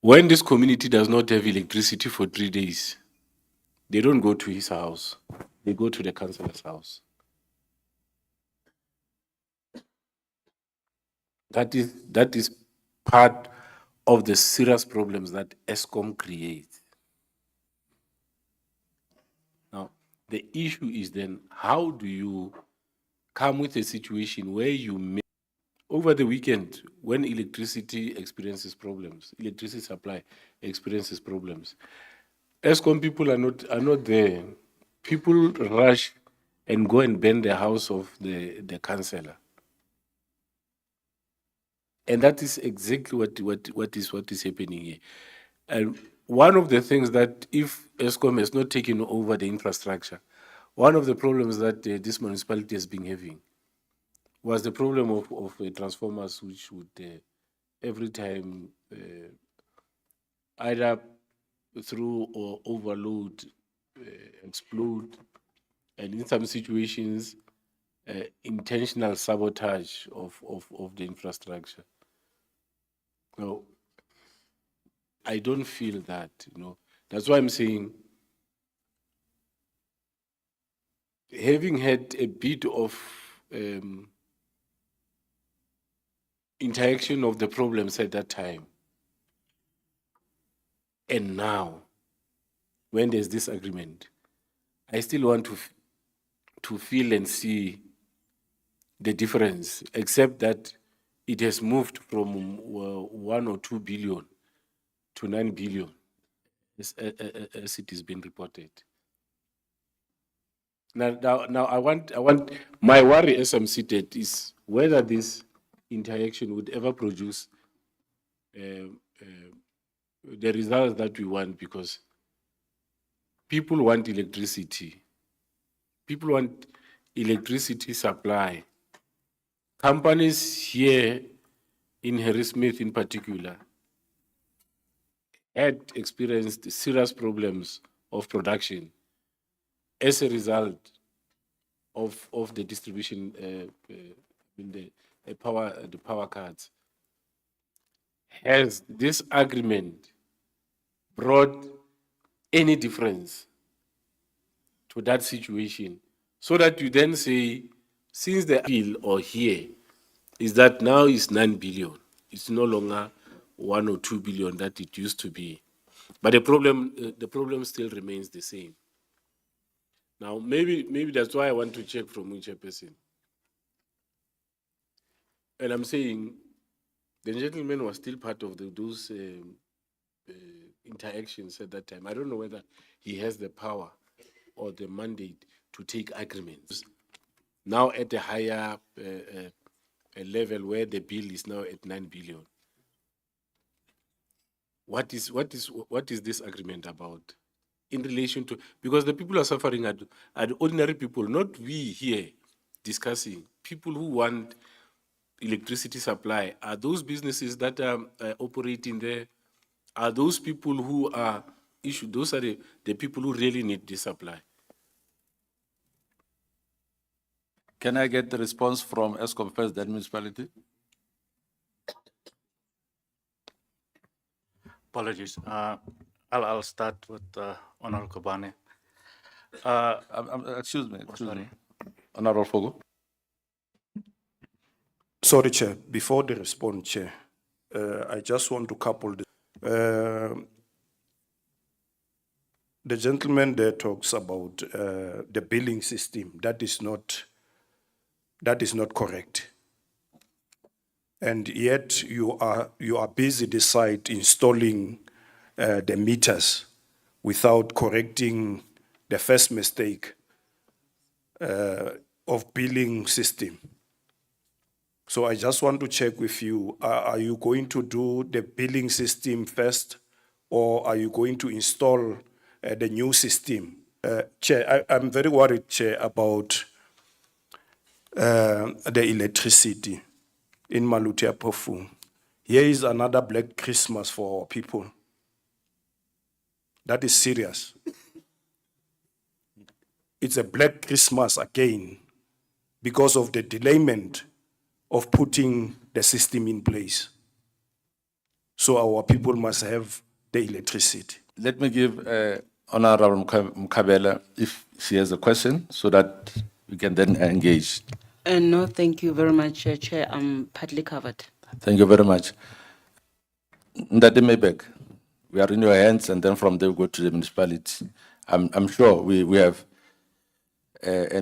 When this community does not have electricity for 3 days, they don't go to his house, they go to the councillor's house. That is part of the serious problems that ESCOM creates. Now, the issue is then, how do you come with a situation where you make, over the weekend, when electricity experiences problems, electricity supply experiences problems, ESCOM people are not there. People rush and go and burn the house of the councillor. And that is exactly what is happening here. And one of the things that if ESCOM has not taken over the infrastructure, one of the problems that this municipality has been having was the problem of transformers which would every time either through or overload, explode, and in some situations, intentional sabotage of the infrastructure. Now, I don't feel that, That's why I'm saying, having had a bit of interaction of the problems at that time, and now, when there's this agreement, I still want to feel and see the difference, except that it has moved from 1 or 2 billion to 9 billion, as it has been reported. Now, I want my worry as I'm seated is whether this interaction would ever produce the results that we want, because people want electricity. People want electricity supply. Companies here in Harrismith in particular had experienced serious problems of production as a result of the distribution in the power cards. Has this agreement brought any difference to that situation, so that you then say, since the appeal or here is that now it's 9 billion, it's no longer 1 or 2 billion that it used to be, but the problem still remains the same. Now, maybe that's why I want to check from which person. And I'm saying the gentleman was still part of those interactions at that time. I don't know whether he has the power or the mandate to take agreements. Now at a higher level where the bill is now at 9 billion. What is this agreement about in relation to, because the people are suffering are ordinary people, not we here discussing. People who want electricity supply are those businesses that are operating there, are those people who are issued, those are the people who really need the supply. Can I get the response from ESCOM first, that municipality? Apologies. I'll start with Honorable Kobane. Excuse me. Sorry. Honorable Fogo. Sorry, Chair. Before the response, Chair, I just want to couple this. The gentleman there talks about the billing system. That is not That is not correct. And yet you are busy this side installing the meters without correcting the first mistake of billing system. So I just want to check with you, are you going to do the billing system first, or are you going to install the new system? Chair, I'm very worried, Chair, about the electricity in Maluti-A-Phofung. Here is another Black Christmas for our people. That is serious. It's a Black Christmas again because of the delayment of putting the system in place. So our people must have the electricity. Let me give Honorable Mkabela if she has a question so that we can then engage. No, thank you very much, Chair. I'm partly covered. Thank you very much. Ndade Mebek, we are in your hands, and then from there we go to the municipality. I'm sure we have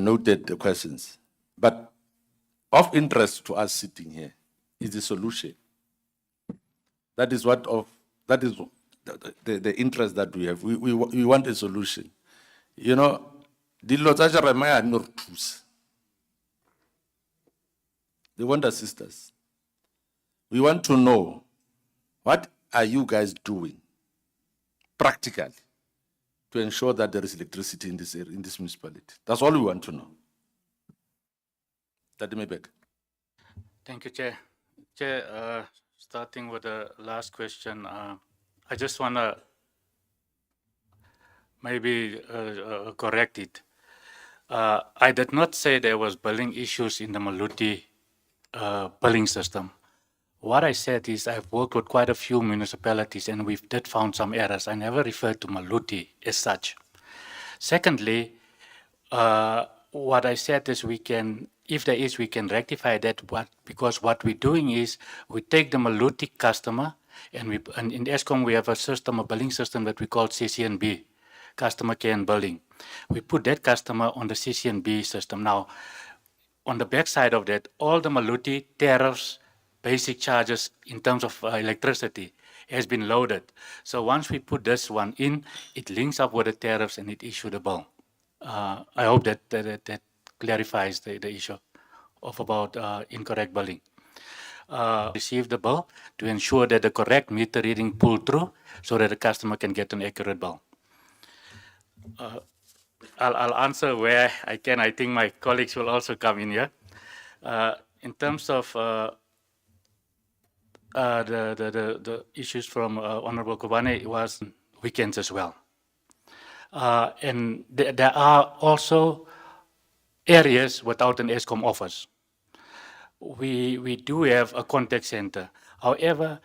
noted the questions, but of interest to us sitting here is the solution. That is the interest that we have. We want a solution. You know, dilo tsa Jeremiah no re thusa. They want assist us. We want to know, what are you guys doing practically to ensure that there is electricity in this area, in this municipality? That's all we want to know. That may back. Thank you, Chair. Chair, starting with the last question, I just want to maybe correct it. I did not say there was billing issues in the Maluti billing system. What I said is I've worked with quite a few municipalities and we've did found some errors. I never referred to Maluti as such. Secondly, what I said is we can, if there is, we can rectify that, because what we're doing is we take the Maluti customer and in Eskom we have a system, a billing system that we call CCNB, Customer Care and Billing. We put that customer on the CCNB system. Now, on the back side of that, all the Maluti tariffs, basic charges in terms of electricity has been loaded. So once we put this one in, it links up with the tariffs and it issues the bill. I hope that clarifies the issue of about incorrect billing. Receive the bill to ensure that the correct meter reading pull through so that the customer can get an accurate bill. I'll answer where I can. I think my colleagues will also come in here. In terms of the issues from Honorable Kobane, it was weekends as well. And there are also areas without an Eskom office. We do have a contact center. However,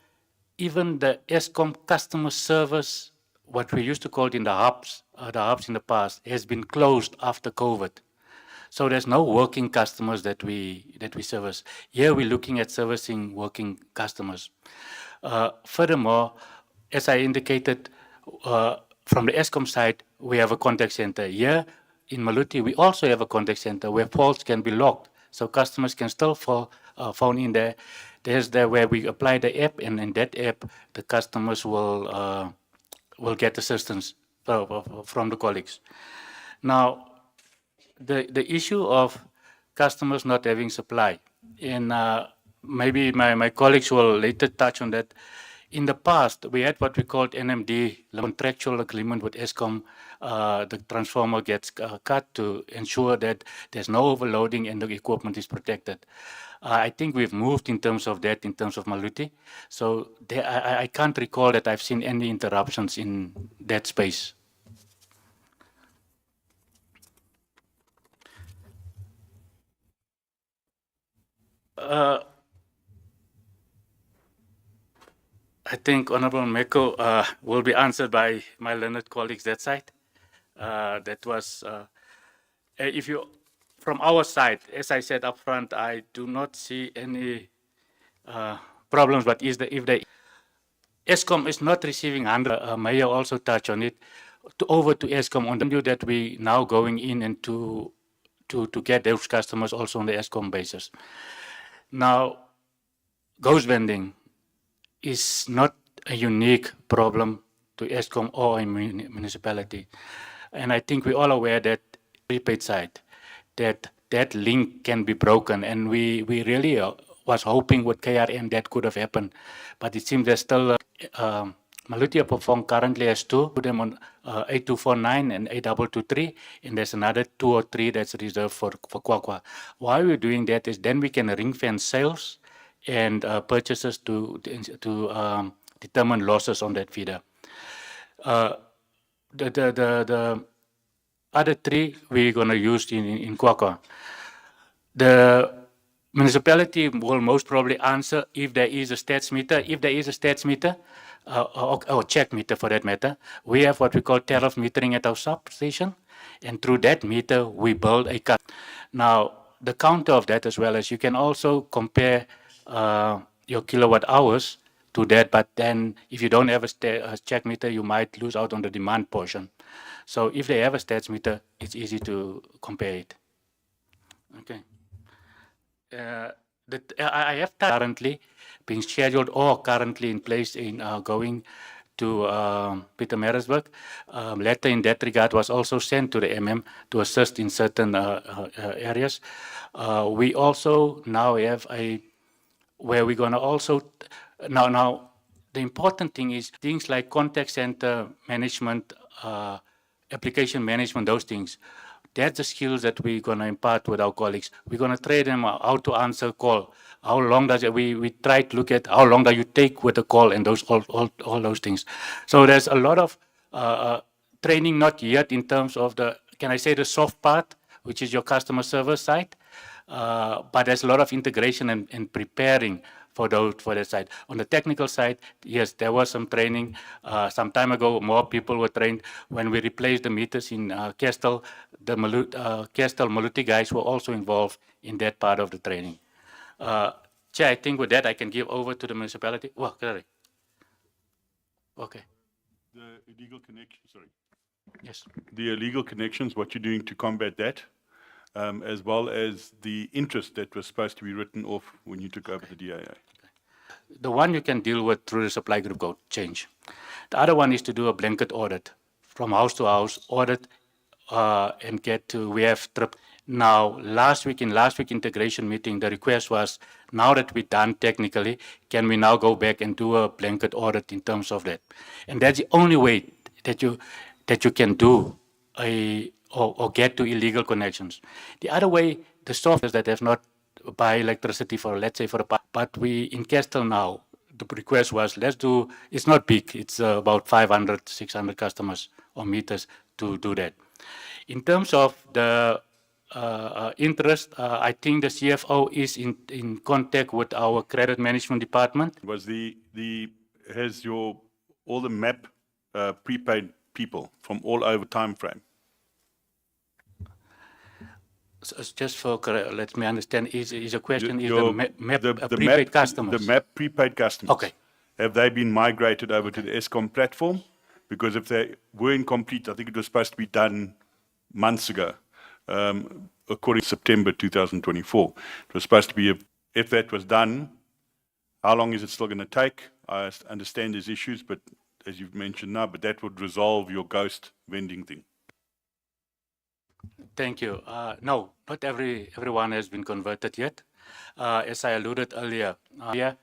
even the Eskom customer service, what we used to call it in the hubs in the past, has been closed after COVID. So there's no working customers that we service. Here we're looking at servicing working customers. Furthermore, as I indicated, from the Eskom side, we have a contact center. Here in Maluti, we also have a contact center where phones can be locked, so customers can still phone in there. There's there where we apply the app, and in that app, the customers will get assistance from the colleagues. Now, the issue of customers not having supply, and maybe my colleagues will later touch on that. In the past, we had what we called NMD, contractual agreement with Eskom. The transformer gets cut to ensure that there's no overloading and the equipment is protected. I think we've moved in terms of that, in terms of Maluti. So I can't recall that I've seen any interruptions in that space. I think Honorable Makau will be answered by my learned colleagues that side. That was, if you, from our side, as I said up front, I do not see any problems, but if the Eskom is not receiving 100, Mayor also touched on it, over to Eskom on the view that we now going in and to to get those customers also on the ESCOM basis. Now, ghost vending is not a unique problem to ESCOM or a municipality. And I think we're all aware that prepaid side, that link can be broken. And we really was hoping with KRM that could have happened. But it seems there's still, Maluti-A-Phofung currently has two, put them on 8249 and 8223, and there's another 2 or 3 that's reserved for Kwakwa. Why we're doing that is then we can ring fence sales and purchases to determine losses on that feeder. The other 3 we're going to use in Kwakwa. The municipality will most probably answer if there is a stats meter. If there is a stats meter, or check meter for that matter, we have what we call tariff metering at our substation, and through that meter we build a cut. Now, the counter of that as well as you can also compare your kilowatt hours to that, but then if you don't have a check meter, you might lose out on the demand portion. So if they have a stats meter, it's easy to compare it. Okay. I have currently being scheduled or currently in place in going to Harrismith. Letter in that regard was also sent to the MM to assist in certain areas. We also now have where we're going to also, now the important thing is things like contact center management, application management, those things. That's the skills that we're going to impart with our colleagues. We're going to train them how to answer call. How long does it, we try to look at how long do you take with a call and those all those things. So there's a lot of training, not yet in terms of the, can I say the soft part, which is your customer service side, but there's a lot of integration and preparing for that side. On the technical side, yes, there was some training. Some time ago, more people were trained. When we replaced the meters in Kestel, the Kestel Maluti guys were also involved in that part of the training. Chair, I think with that, I can give over to the municipality. Well, sorry. Okay. The illegal connection, sorry. Yes. The illegal connections, what you're doing to combat that, as well as the interest that was supposed to be written off when you took over the DIA. The one you can deal with through the supply group code change. The other one is to do a blanket audit from house to house, audit and get to, we have trip. Now, in last week integration meeting, the request was, now that we're done technically, can we now go back and do a blanket audit in terms of that? And that's the only way that you can do or get to illegal connections. The other way, the softwares that have not buy electricity for, let's say, for a, but we in Kestel now, the request was, let's do, it's not big, it's about 500, 600 customers or meters to do that. In terms of the interest, I think the CFO is in contact with our credit management department. Was has all the MAP prepaid people from all over time frame? So just for, let me understand, is a question, is the MAP prepaid customers? The MAP prepaid customers. Okay. Have they been migrated over to the ESCOM platform? Because if they were incomplete, I think it was supposed to be done months ago, according to September 2024. It was supposed to be, if that was done, how long is it still going to take? I understand there's issues, but as you've mentioned now, but that would resolve your ghost vending thing. Thank you. No, not everyone has been converted yet. As I alluded earlier, I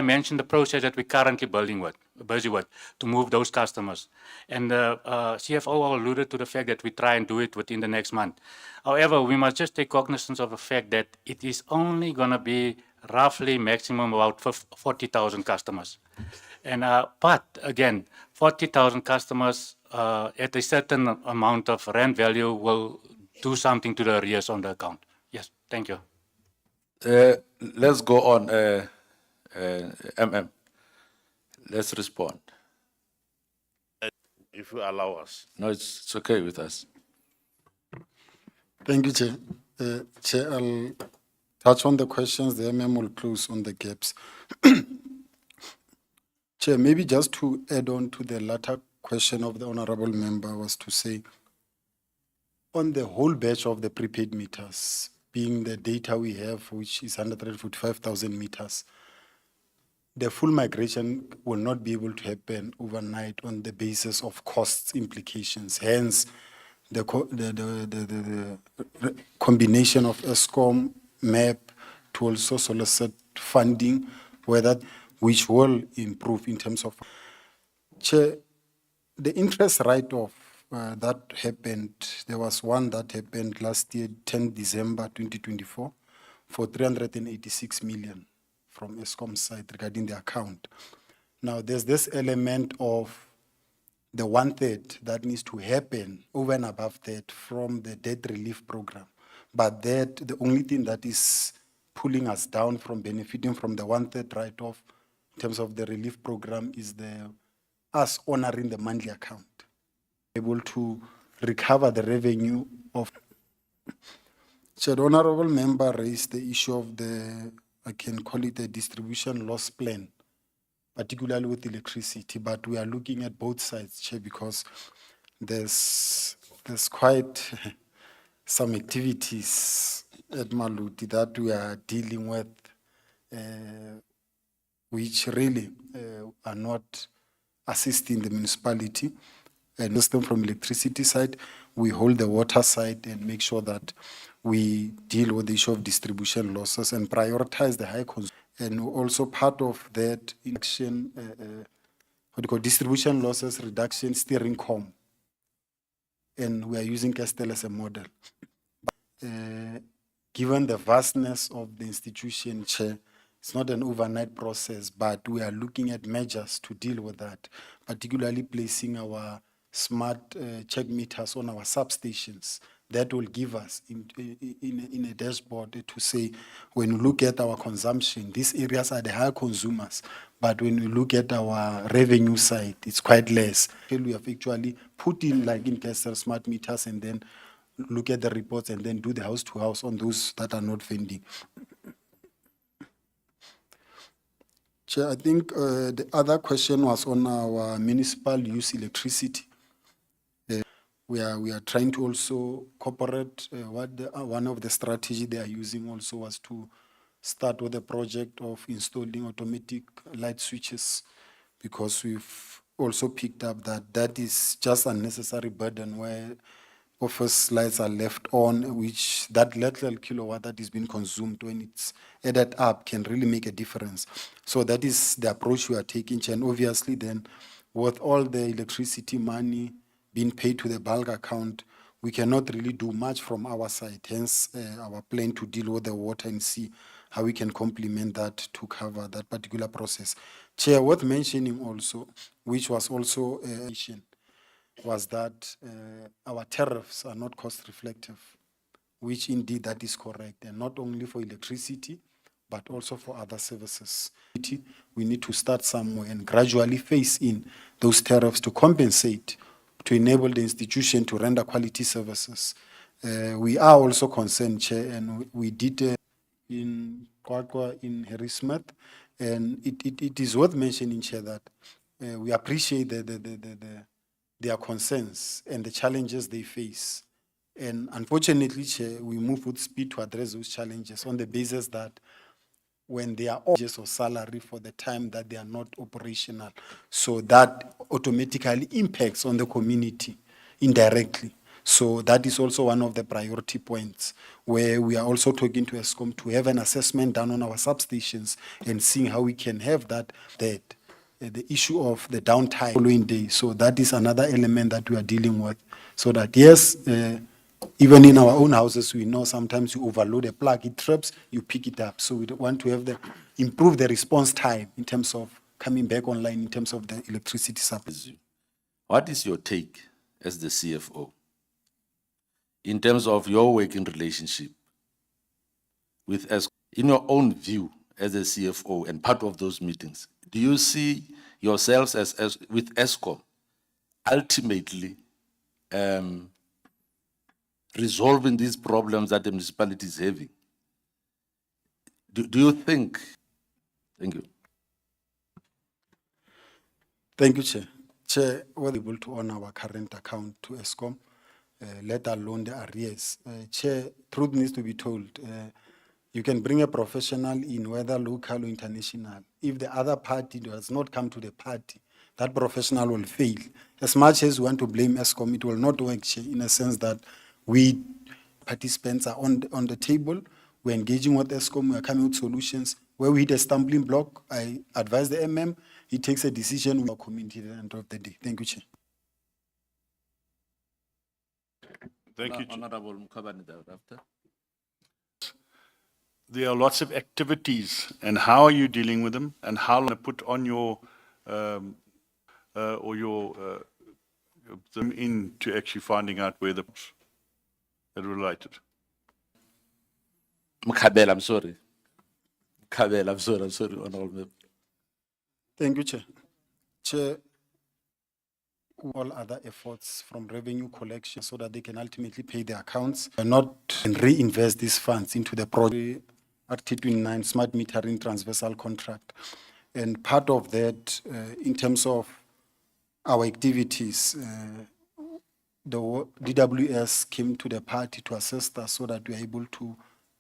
mentioned the process that we're currently busy with to move those customers. And the CFO alluded to the fact that we try and do it within the next month. However, we must just take cognizance of the fact that it is only going to be roughly maximum about 40,000 customers. And but again, 40,000 customers at a certain amount of rand value will do something to the arrears on the account. Yes, thank you. Let's go on, MM. Let's respond. If you allow us. No, it's okay with us. Thank you, Chair. Chair, I'll touch on the questions, the MM will close on the gaps. Chair, maybe just to add on to the latter question of the honorable member was to say, on the whole batch of the prepaid meters, being the data we have, which is 145,000 meters, the full migration will not be able to happen overnight on the basis of costs implications. Hence, the combination of ESCOM, MAP, to also solicit funding, which will improve in terms of. Chair, the interest write-off that happened, there was one that happened last year, 10 December 2024, for 386 million from ESCOM side regarding the account. Now, there's this element of the 1/3 that needs to happen over and above that from the debt relief program. But that, the only thing that is pulling us down from benefiting from the 1/3 write-off in terms of the relief program is us honoring the monthly account. Able to recover the revenue of. So the honorable member raised the issue of I can call it a distribution loss plan, particularly with electricity, but we are looking at both sides, Chair, because there's quite some activities at Maluti that we are dealing with, which really are not assisting the municipality. And system from electricity side, we hold the water side and make sure that we deal with the issue of distribution losses and prioritize the high consumption. And also part of that action, distribution losses reduction steering com. And we are using Castel as a model. Given the vastness of the institution, Chair, it's not an overnight process, but we are looking at measures to deal with that, particularly placing our smart check meters on our substations. That will give us in a dashboard to say, when we look at our consumption, these areas are the higher consumers, but when we look at our revenue side, it's quite less. We have actually put in, like in Castle, smart meters and then look at the reports and then do the house to house on those that are not vending. Chair, I think the other question was on our municipal use electricity. We are trying to also cooperate. One of the strategy they are using also was to start with the project of installing automatic light switches, because we've also picked up that is just unnecessary burden where office lights are left on, which that little kilowatt that is being consumed, when it's added up, can really make a difference. So that is the approach we are taking, and obviously then with all the electricity money being paid to the bulk account, we cannot really do much from our side. Hence, our plan to deal with the water and see how we can complement that to cover that particular process. Chair, worth mentioning also, which was also was that our tariffs are not cost reflective, which indeed that is correct, and not only for electricity, but also for other services. We need to start somewhere and gradually phase in those tariffs to compensate, to enable the institution to render quality services. We are also concerned, Chair, and we did in Moqhaka, in Harrismith, and it is worth mentioning, Chair, that we appreciate their concerns and the challenges they face. And unfortunately, Chair, we move with speed to address those challenges on the basis that when they are wages or salary for the time that they are not operational, so that automatically impacts on the community indirectly. So that is also one of the priority points, where we are also talking to ESCOM to have an assessment done on our substations and seeing how we can have the issue of the downtime following day. So that is another element that we are dealing with. So that, yes, even in our own houses, we know sometimes you overload a plug, it trips, you pick it up. So we want to improve the response time in terms of coming back online in terms of the electricity supply. What is your take as the CFO in terms of your working relationship with ESCOM? In your own view as a CFO and part of those meetings, do you see yourselves as with ESCOM ultimately resolving these problems that the municipality is having? Do you think? Thank you. Thank you, Chair. Chair, we're able to honor our current account to ESCOM. let alone the arrears. Chair, truth needs to be told. You can bring a professional in, whether local or international. If the other party does not come to the party, that professional will fail. As much as we want to blame ESCOM, it will not work, Chair, in a sense that we participants are on the table, we're engaging with ESCOM, we're coming with solutions. Where we hit a stumbling block, I advise the MM, he takes a decision with our community at the end of the day. Thank you, Chair. Thank you, Chair. Honorable Mukhabane thereafter. There are lots of activities, and how are you dealing with them, and how to put on your them into actually finding out where the that are related. Mukhabane, I'm sorry. Mukhabane, I'm sorry, Honorable Member. Thank you, Chair. Chair, all other efforts from revenue collection so that they can ultimately pay their accounts and not reinvest these funds into the project Article 29 smart metering transversal contract. And part of that, in terms of our activities, the DWS came to the party to assist us so that we are able to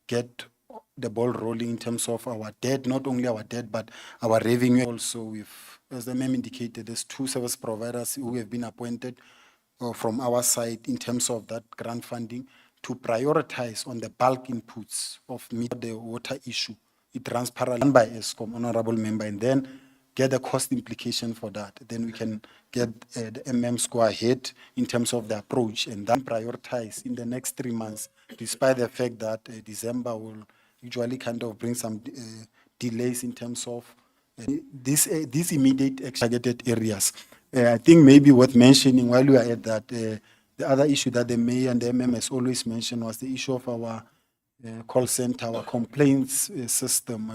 get the ball rolling in terms of our debt, not only our debt, but our revenue also. With, as the ma'am indicated, there's 2 service providers who have been appointed from our side in terms of that grant funding to prioritize on the bulk inputs of meet the water issue. It runs parallel by ESCOM, Honorable Member, and then get the cost implication for that. Then we can get the MMs go ahead in terms of the approach and then prioritize in the next 3 months, despite the fact that December will usually kind of bring some delays in terms of these immediate targeted areas. I think maybe worth mentioning while we are at that, the other issue that the mayor and the MM has always mentioned was the issue of our call center, our complaints system.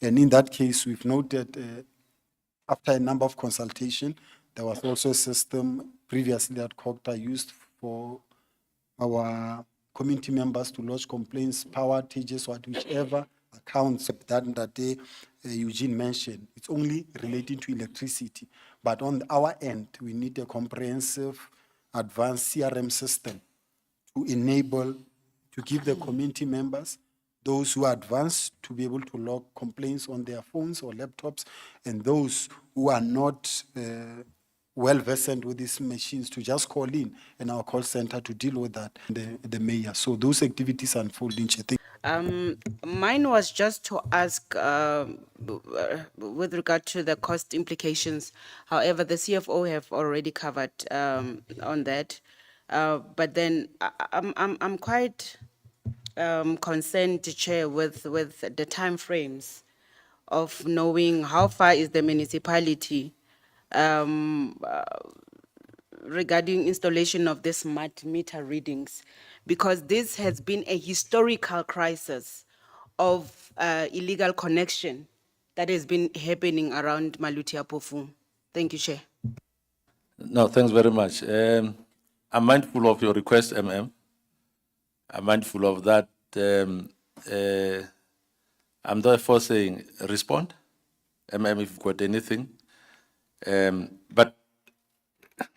And in that case, we've noted after a number of consultation, there was also a system previously that COGTA used for our community members to lodge complaints, power outages, whichever accounts that day Eugene mentioned. It's only relating to electricity. But on our end, we need a comprehensive advanced CRM system to enable, to give the community members, those who are advanced, to be able to log complaints on their phones or laptops, and those who are not well versed with these machines to just call in our call center to deal with that, the mayor. So those activities are unfolding. Mine was just to ask with regard to the cost implications. However, the CFO have already covered on that. But then I'm quite concerned, Chair, with the time frames of knowing how far is the municipality regarding installation of the smart meter readings, because this has been a historical crisis of illegal connection that has been happening around Maluti-A-Phofung. Thank you, Chair. No, thanks very much. I'm mindful of your request, MM. I'm mindful of that. I'm therefore saying respond, MM, if you've got anything. But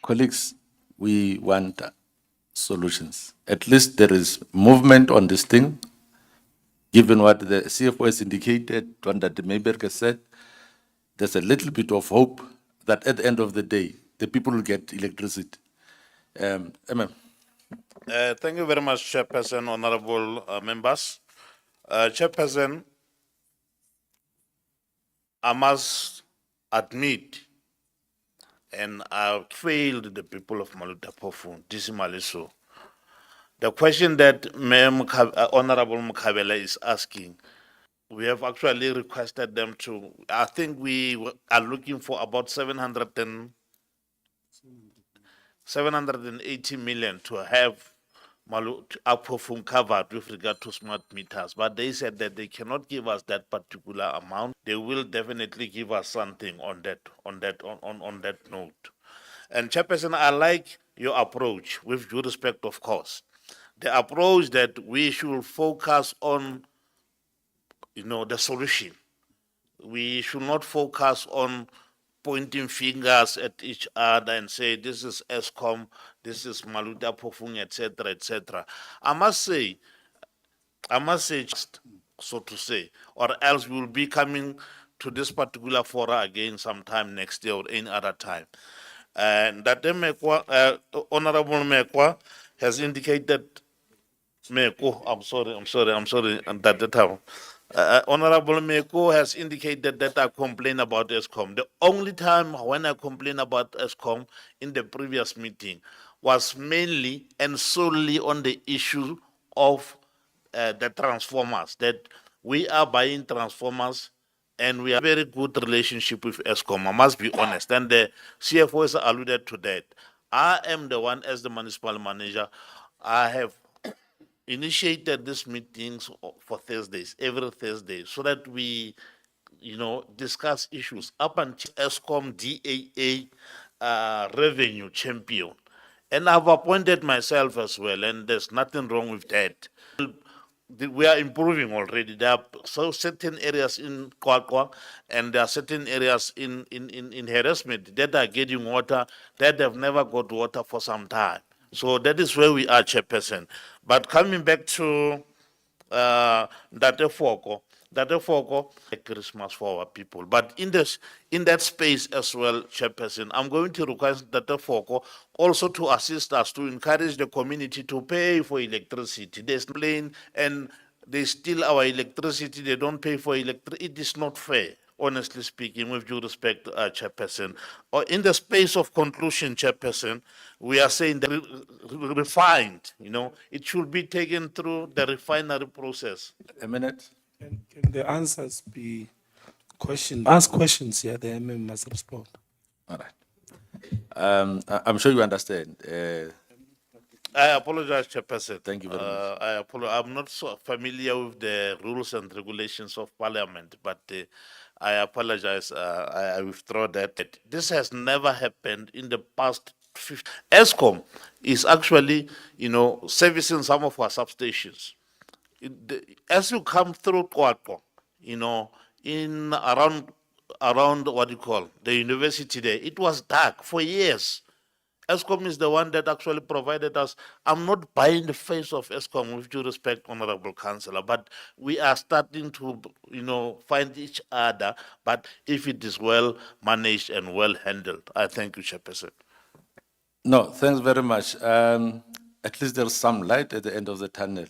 colleagues, we want solutions. At least there is movement on this thing, given what the CFO has indicated, what that the Mayberg has said. There's a little bit of hope that at the end of the day, the people will get electricity. MM. Thank you very much, Chairperson, honorable members. Chairperson, I must admit, and I've failed the people of Maluti-A-Phofung, dismally so. The question that Honorable Mukhabela is asking, we have actually requested them to, I think we are looking for about 780 million to have Maluti-A-Phofung covered with regard to smart meters. But they said that they cannot give us that particular amount. They will definitely give us something on that note. And Chairperson, I like your approach, with due respect, of course. The approach that we should focus on, the solution. We should not focus on pointing fingers at each other and say, this is ESCOM, this is Maluti-A-Phofung, etc., etc. I must say, just so to say, or else we will be coming to this particular fora again sometime next year or any other time. And that Honorable Mekwa has indicated, Meko, I'm sorry, and that the time. Honorable Meko has indicated that I complain about ESCOM. The only time when I complain about ESCOM in the previous meeting was mainly and solely on the issue of the transformers, that we are buying transformers and we have a very good relationship with ESCOM, I must be honest. And the CFO has alluded to that. I am the one, as the municipal manager, I have initiated these meetings for Thursdays, every Thursday, so that we, discuss issues up until ESCOM DAA revenue champion. And I've appointed myself as well, and there's nothing wrong with that. We are improving already. There are certain areas in Kwakwa and there are certain areas in Harrismith that are getting water that have never got water for some time. So that is where we are, Chairperson. But coming back to Ntsala, Christmas for our people. But in that space as well, Chairperson, I'm going to request Ntsala also to assist us to encourage the community to pay for electricity. There's plain and they steal our electricity, they don't pay for electricity. It is not fair, honestly speaking, with due respect, Chairperson. Or in the space of conclusion, Chairperson, we are saying that refined, it should be taken through the refinery process. A minute. Can the answers be questions? Ask questions here, the MM must respond. All right. I'm sure you understand. I apologize, Chairperson. Thank you very much. I'm not so familiar with the rules and regulations of Parliament, but I apologize. I withdraw that. This has never happened in the past 50. ESCOM is actually, servicing some of our substations. As you come through Kwakwa, in around what you call the university there, it was dark for years. ESCOM is the one that actually provided us. I'm not buying the face of ESCOM, with due respect, Honorable Councillor, but we are starting to, find each other. But if it is well managed and well handled, I thank you, Chairperson. No, thanks very much. At least there's some light at the end of the tunnel.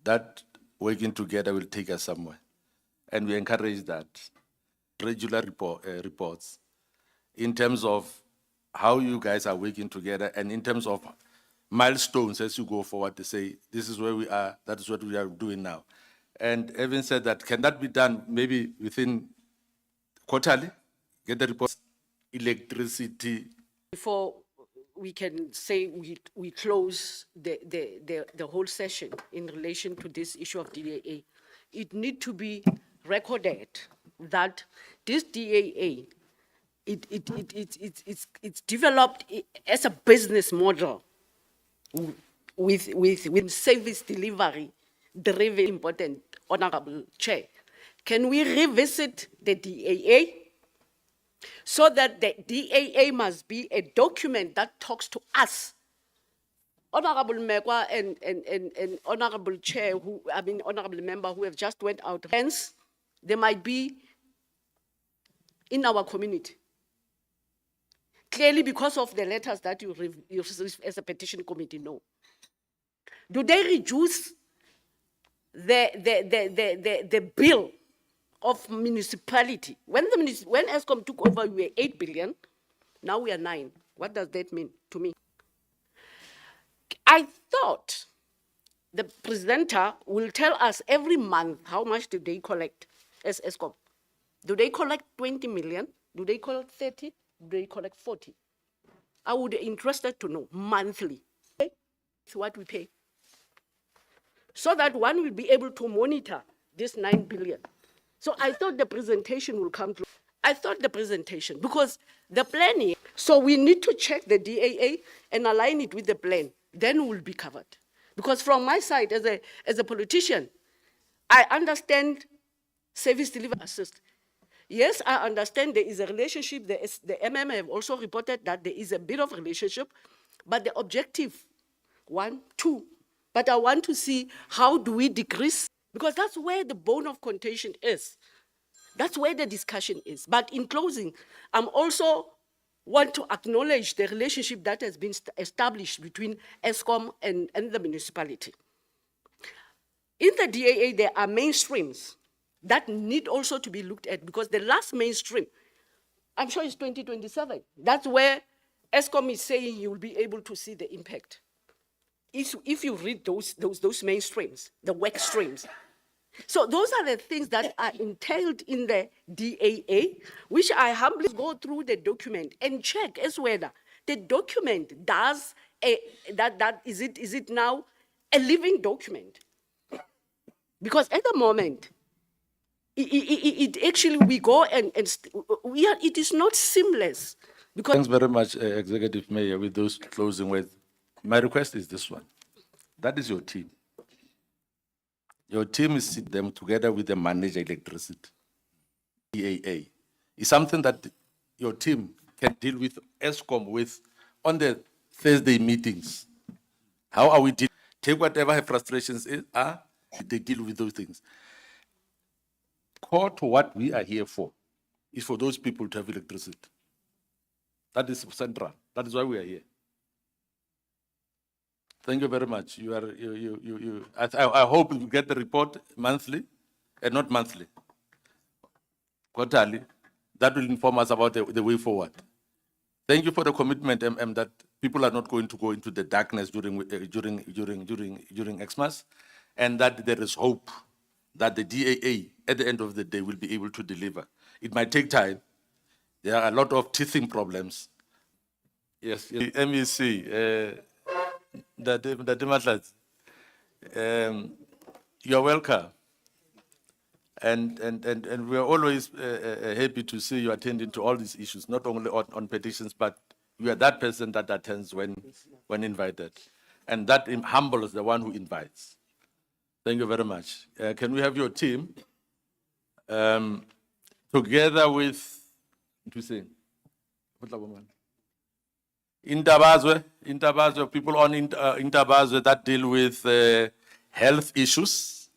That working together will take us somewhere. And we encourage that. Regular reports in terms of how you guys are working together and in terms of milestones as you go forward to say, this is where we are, that is what we are doing now. And having said that, can that be done maybe within quarterly? Get the reports, electricity. Before we can say we close the whole session in relation to this issue of DAA, it need to be recorded that this DAA, it's developed as a business model with service delivery, the very important, Honorable Chair. Can we revisit the DAA? So that the DAA must be a document that talks to us. Honorable Mekwa and Honorable Chair, Honorable Member who have just went out. Hence, they might be in our community. Clearly because of the letters that you receive as a petition committee, no. Do they reduce the bill of municipality? When ESCOM took over, we were 8 billion. Now we are 9. What does that mean to me? I thought the presenter will tell us every month how much do they collect as ESCOM. Do they collect 20 million? Do they collect 30? Do they collect 40? I would be interested to know monthly. It's what we pay. So that one will be able to monitor this 9 billion. So I thought the presentation will come through. I thought the presentation, because the planning, so we need to check the DAA and align it with the plan, then we'll be covered. Because from my side, as a politician, I understand service delivery assist. Yes, I understand there is a relationship. The MM have also reported that there is a bit of relationship, but the objective, 1, 2. But I want to see how do we decrease, because that's where the bone of contention is. That's where the discussion is. But in closing, I'm also want to acknowledge the relationship that has been established between ESCOM and the municipality. In the DAA, there are mainstreams that need also to be looked at, because the last mainstream, I'm sure it's 2027. That's where ESCOM is saying you will be able to see the impact. If you read those mainstreams, the work streams. So those are the things that are entailed in the DAA, which I humbly go through the document and check as whether the document does is it now a living document? Because at the moment, it actually we go and it is not seamless. Because Thanks very much, Executive Mayor, with those closing words. My request is this one. That is your team. Your team is sit them together with the manager electricity, DAA. It's something that your team can deal with ESCOM with on the Thursday meetings. How are we dealing? Take whatever her frustrations are, they deal with those things. Core to what we are here for is for those people to have electricity. That is central. That is why we are here. Thank you very much. I hope you get the report monthly, and not monthly, quarterly. That will inform us about the way forward. Thank you for the commitment, that people are not going to go into the darkness during Xmas, and that there is hope that the DAA, at the end of the day, will be able to deliver. It might take time. There are a lot of teething problems. Yes, MEC. You're welcome. And we are always happy to see you attending to all these issues, not only on petitions, but you are that person that attends when invited. And that humbles the one who invites. Thank you very much. Can we have your team together with Intabazwe, people on Intabazwe that deal with health issues?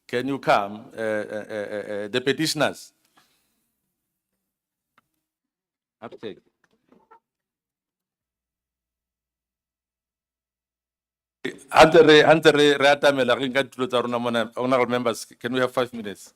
Can you come? The petitioners. Uptake. Honorable members, can we have 5 minutes?